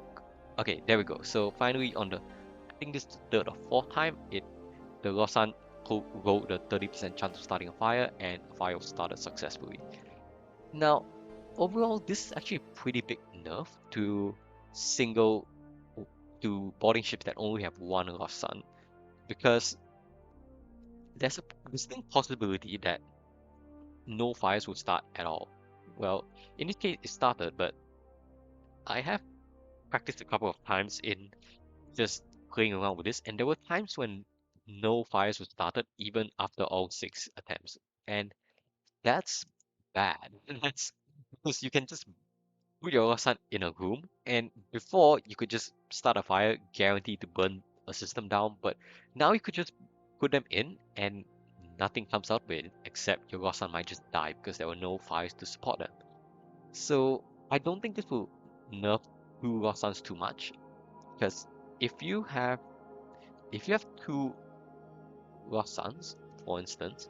Okay, there we go. So finally on the, I think this is the 3rd or 4th time, the Lost Sun rolled the 30% chance of starting a fire, and a fire was started successfully. Now, overall, this is actually a pretty big nerf to single to boarding ships that only have 1 Lost Sun, because there's a distinct possibility that no fires will start at all. Well, in this case, it started, but I have practiced a couple of times in just playing around with this, and there were times when no fires were started even after all 6 attempts, and that's bad. That's because you can just put your son in a room, and before you could just start a fire guaranteed to burn a system down, but now you could just put them in and nothing comes out of it except your son might just die because there were no fires to support them. So I don't think this will nerf two Rossans too much, because if you have if you have 2 Rossans, for instance,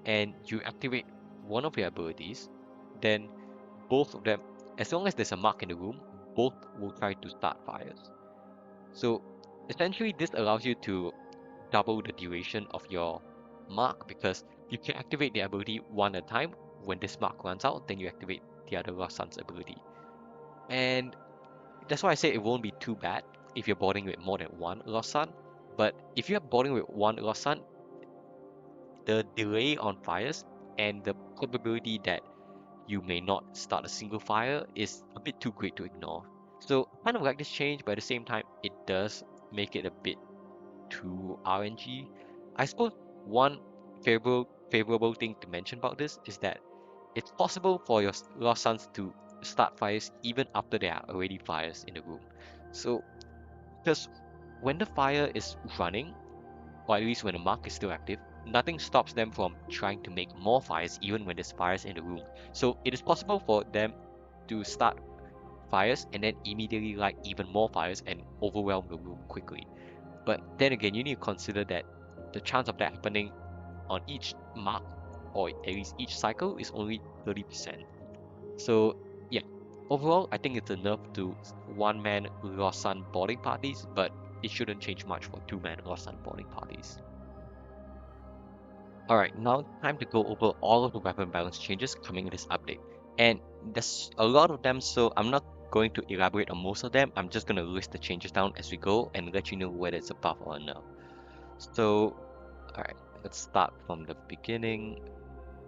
and you activate one of your abilities, then both of them, as long as there's a mark in the room, both will try to start fires. So essentially this allows you to double the duration of your mark, because you can activate the ability one at a time. When this mark runs out, then you activate the other Lost Sun's ability. And that's why I say it won't be too bad if you're boarding with more than 1 Lost Sun. But if you're boarding with 1 Lost Sun, the delay on fires and the probability that you may not start a single fire is a bit too great to ignore. So I kind of like this change, but at the same time, it does make it a bit too RNG. I suppose one favorable thing to mention about this is that it's possible for your Lost Suns to start fires even after there are already fires in the room. So, because when the fire is running, or at least when the mark is still active, nothing stops them from trying to make more fires even when there's fires in the room. So it is possible for them to start fires and then immediately light even more fires and overwhelm the room quickly. But then again, you need to consider that the chance of that happening on each mark, or at least each cycle, is only 30%. So yeah, overall, I think it's a nerf to one-man Lost Sun boarding parties, but it shouldn't change much for two-man Lost Sun boarding parties. Alright, now time to go over all of the weapon balance changes coming in this update. And there's a lot of them, so I'm not going to elaborate on most of them. I'm just going to list the changes down as we go and let you know whether it's a buff or a nerf. So, alright, let's start from the beginning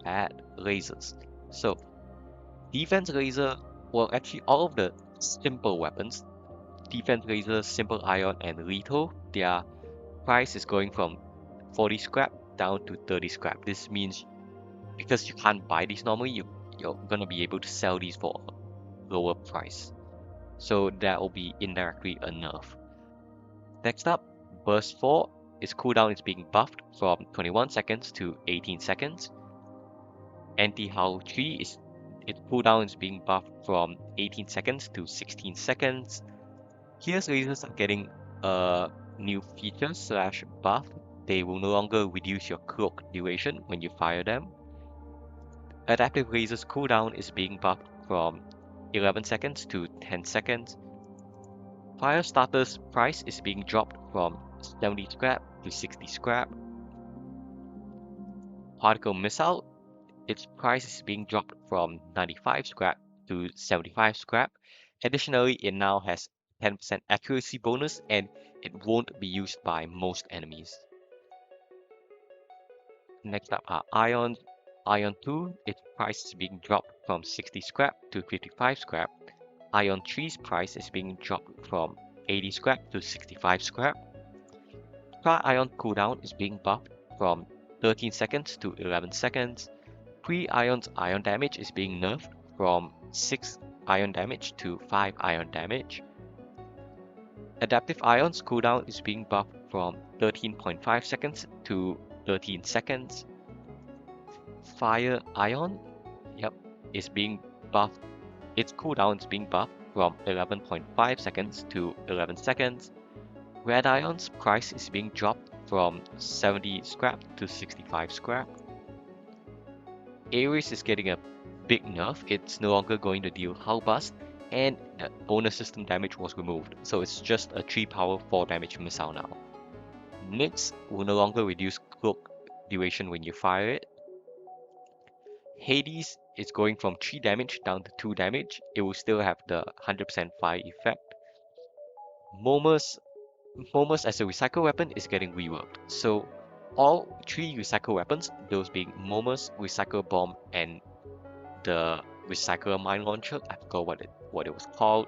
at lasers. So, defense laser, well, actually, all of the simple weapons, defense laser, simple ion, and lethal, their price is going from 40 scrap down to 30 scrap. This means because you can't buy these normally, you're gonna be able to sell these for a lower price. So that will be indirectly a nerf. Next up, burst 4, its cooldown is being buffed from 21 seconds to 18 seconds. Anti-hull 3 its cooldown is being buffed from 18 seconds to 16 seconds. Here's lasers are getting a new feature slash buff. They will no longer reduce your cloak duration when you fire them. Adaptive lasers cooldown is being buffed from 11 seconds to 10 seconds. Fire starter's price is being dropped from 70 scrap to 60 scrap. Particle missile, its price is being dropped from 95 scrap to 75 scrap. Additionally, it now has 10% accuracy bonus and it won't be used by most enemies. Next up are ions. Ion 2, its price is being dropped from 60 scrap to 55 scrap. Ion 3's price is being dropped from 80 scrap to 65 scrap. Tri-ion cooldown is being buffed from 13 seconds to 11 seconds. Pre-ion's ion damage is being nerfed from 6 ion damage to 5 ion damage. Adaptive ion's cooldown is being buffed from 13.5 seconds to 13 seconds. Fire ion, is being buffed. Its cooldown is being buffed from 11.5 seconds to 11 seconds. Red ion's price is being dropped from 70 scrap to 65 scrap. Ares is getting a big nerf. It's no longer going to deal hull bust, and the bonus system damage was removed, so it's just a 3 power 4 damage missile now. Nyx will no longer reduce cloak duration when you fire it. Hades is going from 3 damage down to 2 damage. It will still have the 100% fire effect. Momus as a recycle weapon is getting reworked. So all 3 recycle weapons, those being Momus, Recycle Bomb, and the Recycler Mine Launcher, I forgot what it was called,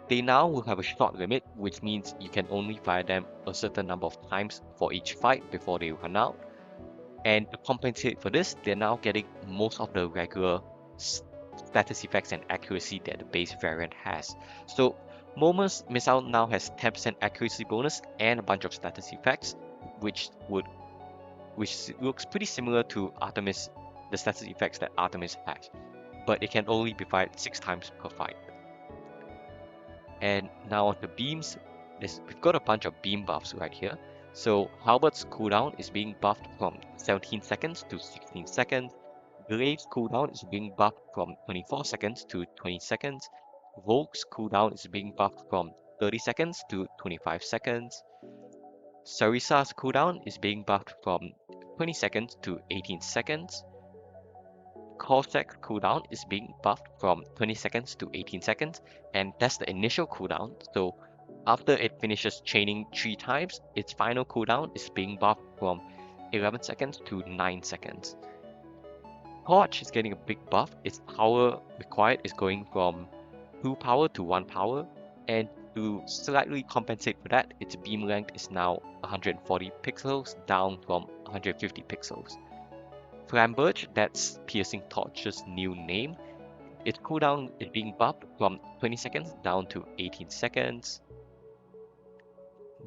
they now will have a shot limit, which means you can only fire them a certain number of times for each fight before they run out. And to compensate for this, they're now getting most of the regular status effects and accuracy that the base variant has. So Momus missile now has 10% accuracy bonus and a bunch of status effects, which looks pretty similar to Artemis, the status effects that Artemis has, but it can only be fired 6 times per fight. And now on the beams, we've got a bunch of beam buffs right here. So Halbert's cooldown is being buffed from 17 seconds to 16 seconds. Glaive's cooldown is being buffed from 24 seconds to 20 seconds. Volk's cooldown is being buffed from 30 seconds to 25 seconds. Sarisa's cooldown is being buffed from 20 seconds to 18 seconds. Corsair's cooldown is being buffed from 20 seconds to 18 seconds, and that's the initial cooldown. So after it finishes chaining 3 times, its final cooldown is being buffed from 11 seconds to 9 seconds. Torch is getting a big buff. Its power required is going from 2 power to 1 power, and to slightly compensate for that, its beam length is now 140 pixels, down from 150 pixels. Flamberge, that's Piercing Torch's new name, its cooldown is being buffed from 20 seconds down to 18 seconds.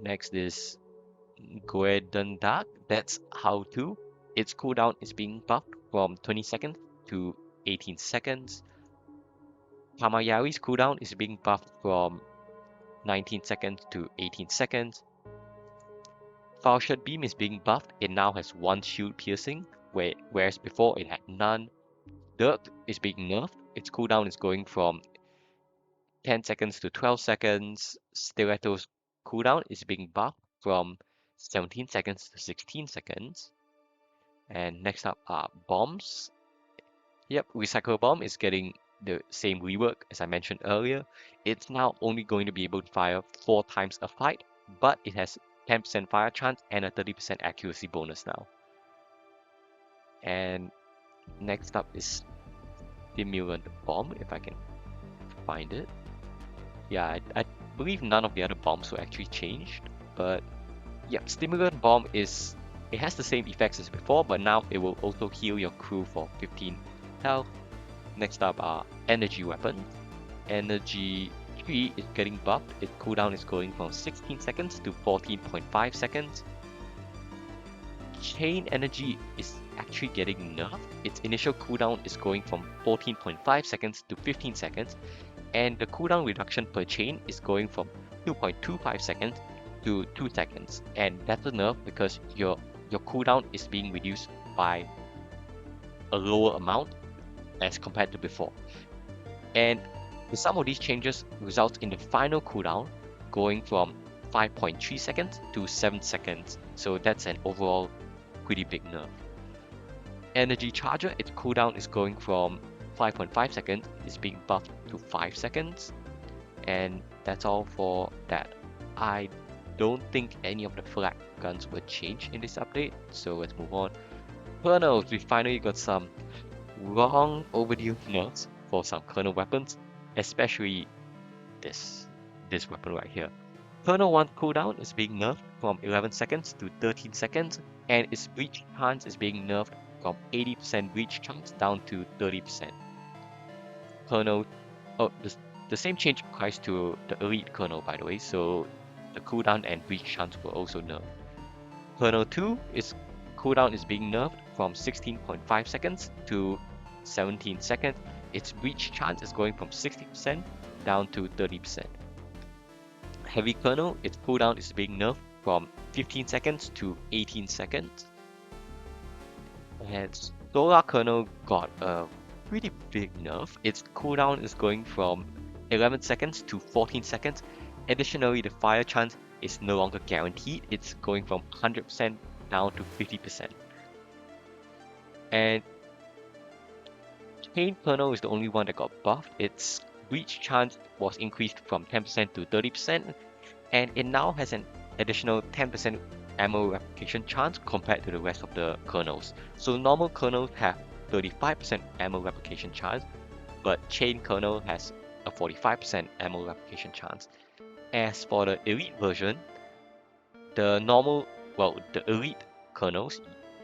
Next is Goedendag, that's how to. Its cooldown is being buffed from 20 seconds to 18 seconds. Tamayari's cooldown is being buffed from 19 seconds to 18 seconds. Falchion Beam is being buffed. It now has 1 shield piercing, whereas before it had none. Dirt is being nerfed. Its cooldown is going from 10 seconds to 12 seconds. Stiletto's cooldown is being buffed from 17 seconds to 16 seconds. And next up are bombs. Yep, Recycle Bomb is getting the same rework as I mentioned earlier. It's now only going to be able to fire 4 times a fight, but it has 10% fire chance and a 30% accuracy bonus now. And next up is Stimulant Bomb, if I can find it. Yeah, I believe none of the other bombs were actually changed, but yeah, Stimulant Bomb it has the same effects as before, but now it will also heal your crew for 15 health. Next up are Energy Weapons. Energy 3 is getting buffed. Its cooldown is going from 16 seconds to 14.5 seconds. Chain Energy is actually getting nerfed. Its initial cooldown is going from 14.5 seconds to 15 seconds, and the cooldown reduction per chain is going from 2.25 seconds to 2 seconds. And that's a nerf because your cooldown is being reduced by a lower amount as compared to before. And the sum of these changes results in the final cooldown going from 5.3 seconds to 7 seconds. So that's an overall pretty big nerf. Energy Charger, its cooldown is going from 5.5 seconds, is being buffed to 5 seconds. And that's all for that. I don't think any of the flag guns were changed in this update, so let's move on. Kernels, we finally got some long overdue nerfs for some kernel weapons, especially this weapon right here. Kernel 1 cooldown is being nerfed from 11 seconds to 13 seconds, and its breach chance is being nerfed from 80% breach chance down to 30%. Kernel, the same change applies to the elite kernel, by the way, so the cooldown and breach chance were also nerfed. Kernel 2, its cooldown is being nerfed from 16.5 seconds to 17 seconds. Its breach chance is going from 60% down to 30%. Heavy Kernel, its cooldown is being nerfed from 15 seconds to 18 seconds. And Solar Kernel got a pretty big nerf. Its cooldown is going from 11 seconds to 14 seconds. Additionally, the fire chance is no longer guaranteed. It's going from 100% down to 50%. And Chain Kernel is the only one that got buffed. Its breach chance was increased from 10% to 30%, and it now has an additional 10% ammo replication chance compared to the rest of the kernels. So normal kernels have 35% ammo replication chance, but Chain Kernel has a 45% ammo replication chance. As for the elite version, the elite kernels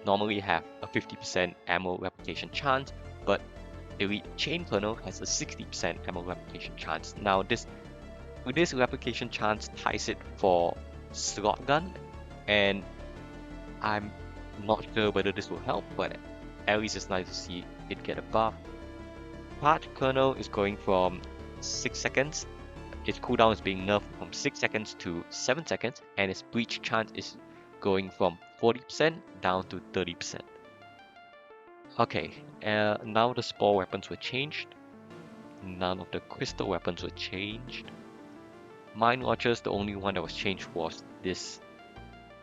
normally have a 50% ammo replication chance, but elite Chain Kernel has a 60% ammo replication chance. Now this replication chance ties it for slot gun, and I'm not sure whether this will help, but at least it's nice to see it get a buff. Part Kernel is going from 6 seconds. Its cooldown is being nerfed from 6 seconds to 7 seconds, and its breach chance is going from 40% down to 30%. Okay, now the spore weapons were changed. None of the crystal weapons were changed. Mine launchers, the only one that was changed was this.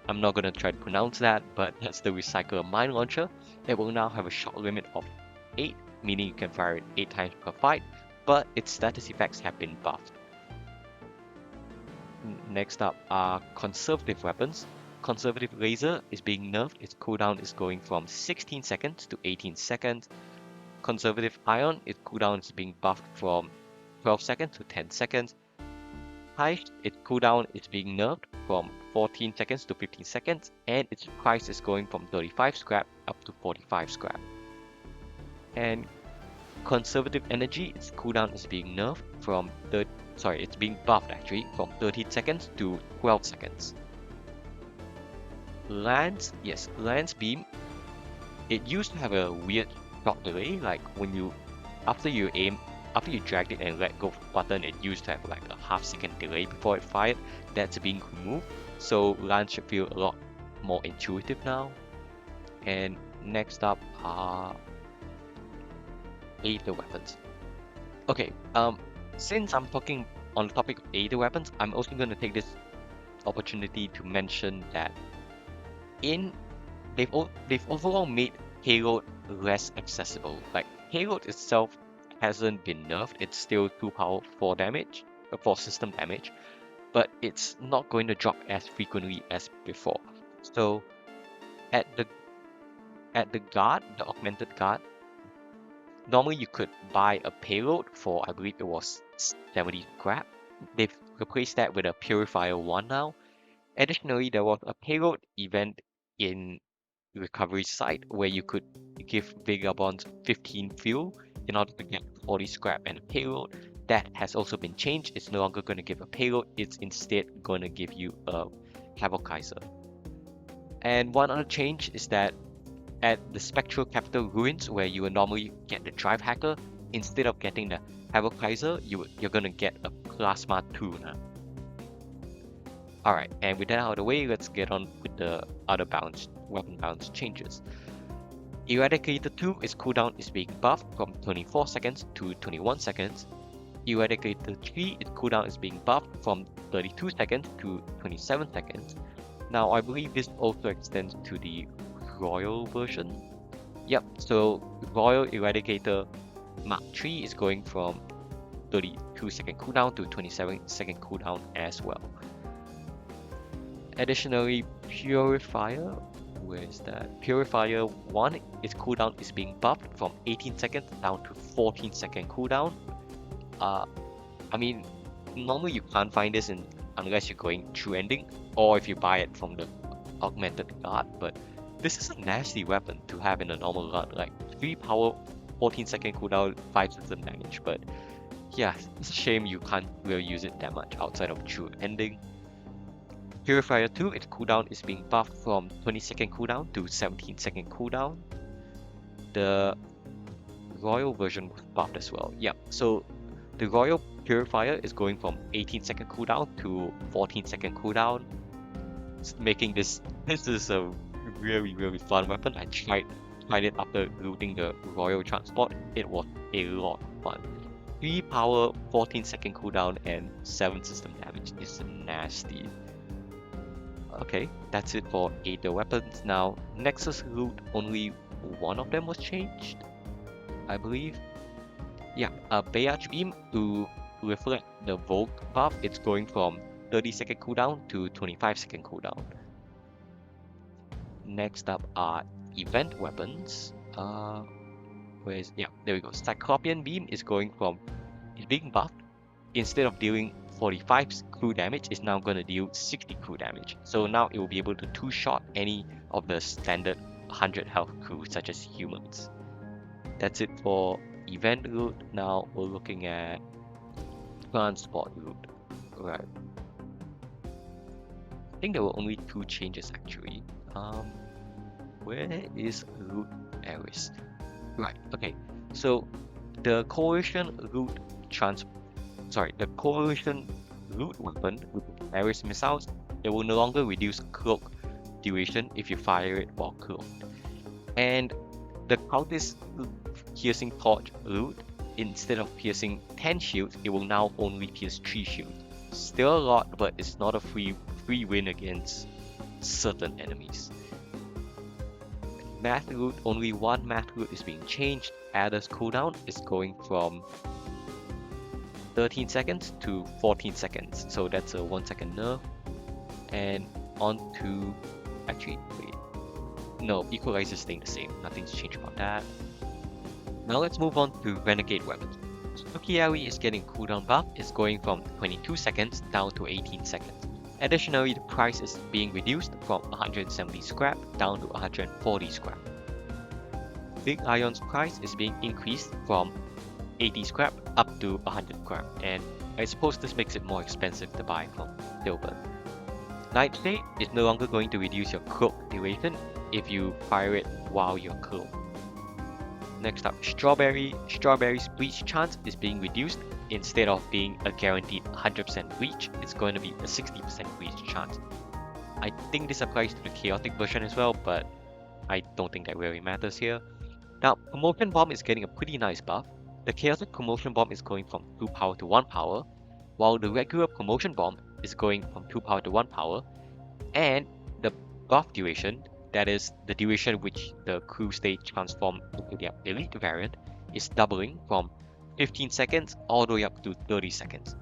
I'm not going to try to pronounce that, but that's the Recycler Mine Launcher. It will now have a shot limit of 8, meaning you can fire it 8 times per fight, but its status effects have been buffed. Next up are conservative weapons. Conservative Laser is being nerfed. Its cooldown is going from 16 seconds to 18 seconds. Conservative Ion, its cooldown is being buffed from 12 seconds to 10 seconds. Hive, its cooldown is being nerfed from 14 seconds to 15 seconds, and its price is going from 35 scrap up to 45 scrap. And Conservative Energy, its cooldown is being nerfed from it's being buffed actually from 13 seconds to 12 seconds. Lance Beam, it used to have a weird shot delay, like when you after you dragged it and let go of the button, it used to have like a half-second delay before it fired. That's being removed, so Lance should feel a lot more intuitive now. And next up are Aether weapons. Okay, since I'm talking on the topic of Aether weapons, I'm also going to take this opportunity to mention that they've overall made payload less accessible. Like, payload itself hasn't been nerfed, it's still 2 power 4 damage, 4 system damage, but it's not going to drop as frequently as before. So at the guard, the augmented guard, normally you could buy a payload for, I believe it was 70 scrap. They've replaced that with a Purifier 1 now. Additionally, there was a payload event in recovery site where you could give Vagabonds 15 fuel in order to get 40 scrap and a payload. That has also been changed. It's no longer going to give a payload, it's instead going to give you a Hektar. And one other change is that at the Spectral Capital Ruins, where you would normally get the Drive Hacker, instead of getting the Hektar, you're going to get a Plasma 2 now. Alright, and with that out of the way, let's get on with the other weapon balance changes. Eradicator 2, its cooldown is being buffed from 24 seconds to 21 seconds. Eradicator 3, its cooldown is being buffed from 32 seconds to 27 seconds. Now, I believe this also extends to the Royal version. Yep, so Royal Eradicator Mark 3 is going from 32 second cooldown to 27 second cooldown as well. Additionally, Purifier, where is that? Purifier 1, its cooldown is being buffed from 18 seconds down to 14 second cooldown. I mean, normally you can't find this unless you're going through ending, or if you buy it from the augmented guard, but this is a nasty weapon to have in a normal run, like 3 power, 14 second cooldown, 5 system damage, but yeah, it's a shame you can't really use it that much outside of true ending. Purifier 2, its cooldown is being buffed from 20 second cooldown to 17 second cooldown. The Royal version was buffed as well. Yeah, so the Royal Purifier is going from 18 second cooldown to 14 second cooldown, making this is a really fun weapon. I tried it after looting the Royal Transport. It was a lot of fun. 3 power, 14 second cooldown, and 7 system damage is nasty. Okay, that's it for Aether weapons. Now, Nexus loot, only one of them was changed, I believe. Yeah, Beyatch Beam, to reflect the Vogue buff, it's going from 30 second cooldown to 25 second cooldown. Next up are event weapons. There we go. Cyclopian Beam is being buffed. Instead of dealing 45 crew damage, it's now going to deal 60 crew damage. So now it will be able to two-shot any of the standard 100 health crew, such as humans. That's it for event loot. Now we're looking at transport loot. Right. I think there were only 2 changes actually. Where is loot areas? Right, okay. So the coalition loot weapon with Ares missiles, it will no longer reduce cloak duration if you fire it while cloaked. And the cultist piercing torch loot, instead of piercing 10 shields, it will now only pierce 3 shields. Still a lot, but it's not a free win against certain enemies. Math loot, only one math loot is being changed. Aether's cooldown is going from 13 seconds to 14 seconds, so that's a 1 second nerf. And on to, Equalizer is staying the same, nothing's changed about that. Now let's move on to Renegade weapons. Sukiari is getting cooldown buff, it's going from 22 seconds down to 18 seconds. Additionally, the price is being reduced from 170 scrap down to 140 scrap. Big Ion's price is being increased from 80 scrap up to 100 scrap, and I suppose this makes it more expensive to buy from Silver. Nightshade is no longer going to reduce your cloak duration if you fire it while you're cloaked. Next up, Strawberry's breach chance is being reduced. Instead of being a guaranteed 100% breach, it's going to be a 60% breach chance. I think this applies to the chaotic version as well, but I don't think that really matters here. Now, Commotion Bomb is getting a pretty nice buff. The chaotic Commotion Bomb is going from 2 power to 1 power, while the regular Commotion Bomb is going from 2 power to 1 power, and the buff duration, that is the duration which the crew stay transformed into their elite variant, is doubling from 15 seconds all the way up to 30 seconds.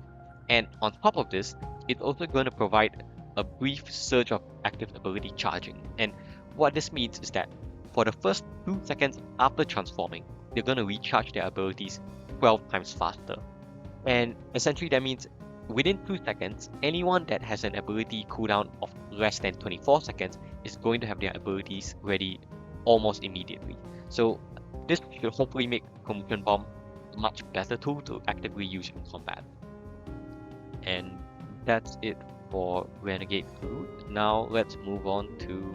And on top of this, it's also going to provide a brief surge of active ability charging. And what this means is that for the first 2 seconds after transforming, they're going to recharge their abilities 12 times faster. And essentially that means within 2 seconds, anyone that has an ability cooldown of less than 24 seconds is going to have their abilities ready almost immediately. So this should hopefully make Commotion Bomb a much better tool to actively use in combat. And that's it for Renegade crew. Now let's move on to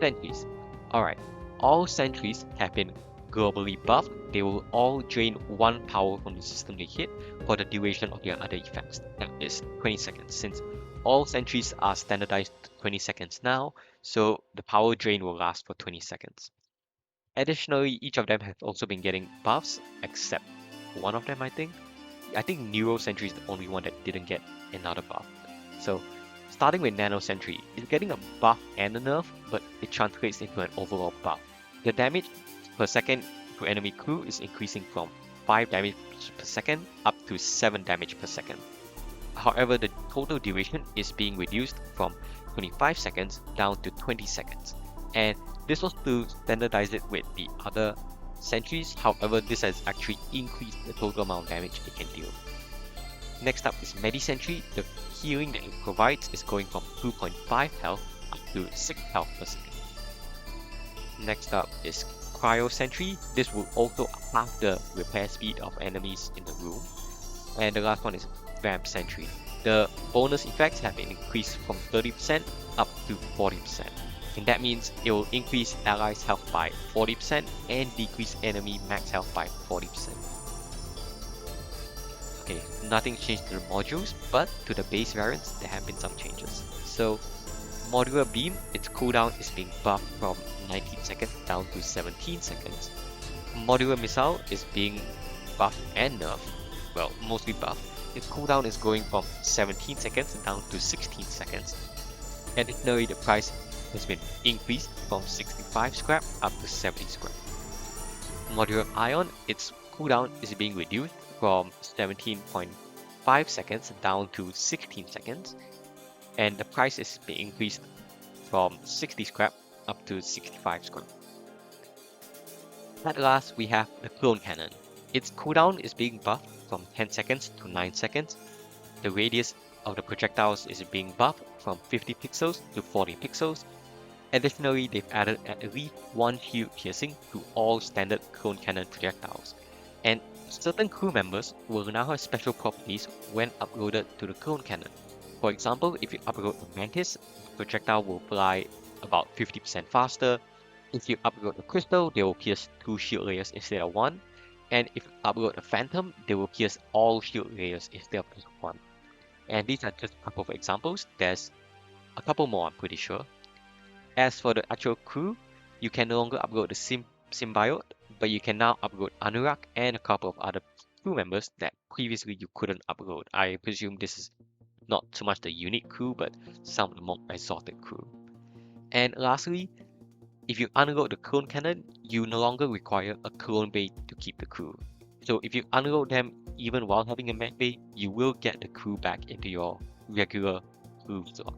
Sentries. Alright, all Sentries have been globally buffed. They will all drain 1 power from the system they hit for the duration of their other effects. That is 20 seconds, since all Sentries are standardized to 20 seconds now, so the power drain will last for 20 seconds. Additionally, each of them has also been getting buffs, except one of them, I think. I think Neuro Sentry is the only one that didn't get another buff. So, starting with Nano Sentry, it's getting a buff and a nerf, but it translates into an overall buff. The damage per second to enemy crew is increasing from 5 damage per second up to 7 damage per second. However, the total duration is being reduced from 25 seconds down to 20 seconds. And this was to standardize it with the other Sentries, however this has actually increased the total amount of damage it can deal. Next up is Medi Sentry. The healing that it provides is going from 2.5 health up to 6 health per second. Next up is Cryo Sentry. This will also half the repair speed of enemies in the room. And the last one is Vamp Sentry. The bonus effects have been increased from 30% up to 40%. And that means it will increase allies' health by 40% and decrease enemy max health by 40%. Okay, nothing changed to the modules, but to the base variants there have been some changes. So, Modular Beam, its cooldown is being buffed from 19 seconds down to 17 seconds. Modular Missile is being buffed and nerfed, well, mostly buffed. Its cooldown is going from 17 seconds down to 16 seconds. Additionally, the price has been increased from 65 scrap up to 70 scrap. Modular Ion, its cooldown is being reduced from 17.5 seconds down to 16 seconds, and the price is being increased from 60 scrap up to 65 scrap. At last, we have the Clone Cannon. Its cooldown is being buffed from 10 seconds to 9 seconds. The radius of the projectiles is being buffed from 50 pixels to 40 pixels. Additionally, they've added at least 1 shield piercing to all standard Clone Cannon projectiles. And certain crew members will now have special properties when uploaded to the Clone Cannon. For example, if you upload a Mantis, the projectile will fly about 50% faster. If you upload a Crystal, they will pierce 2 shield layers instead of 1. And if you upload a Phantom, they will pierce all shield layers instead of just 1. And these are just a couple of examples. There's a couple more, I'm pretty sure. As for the actual crew, you can no longer upload the Symbiote, but you can now upload Anurak and a couple of other crew members that previously you couldn't upload. I presume this is not so much the unique crew, but some of the more exotic crew. And lastly, if you unload the Clone Cannon, you no longer require a Clone Bay to keep the crew. So if you unload them even while having a Med Bay, you will get the crew back into your regular crew slot.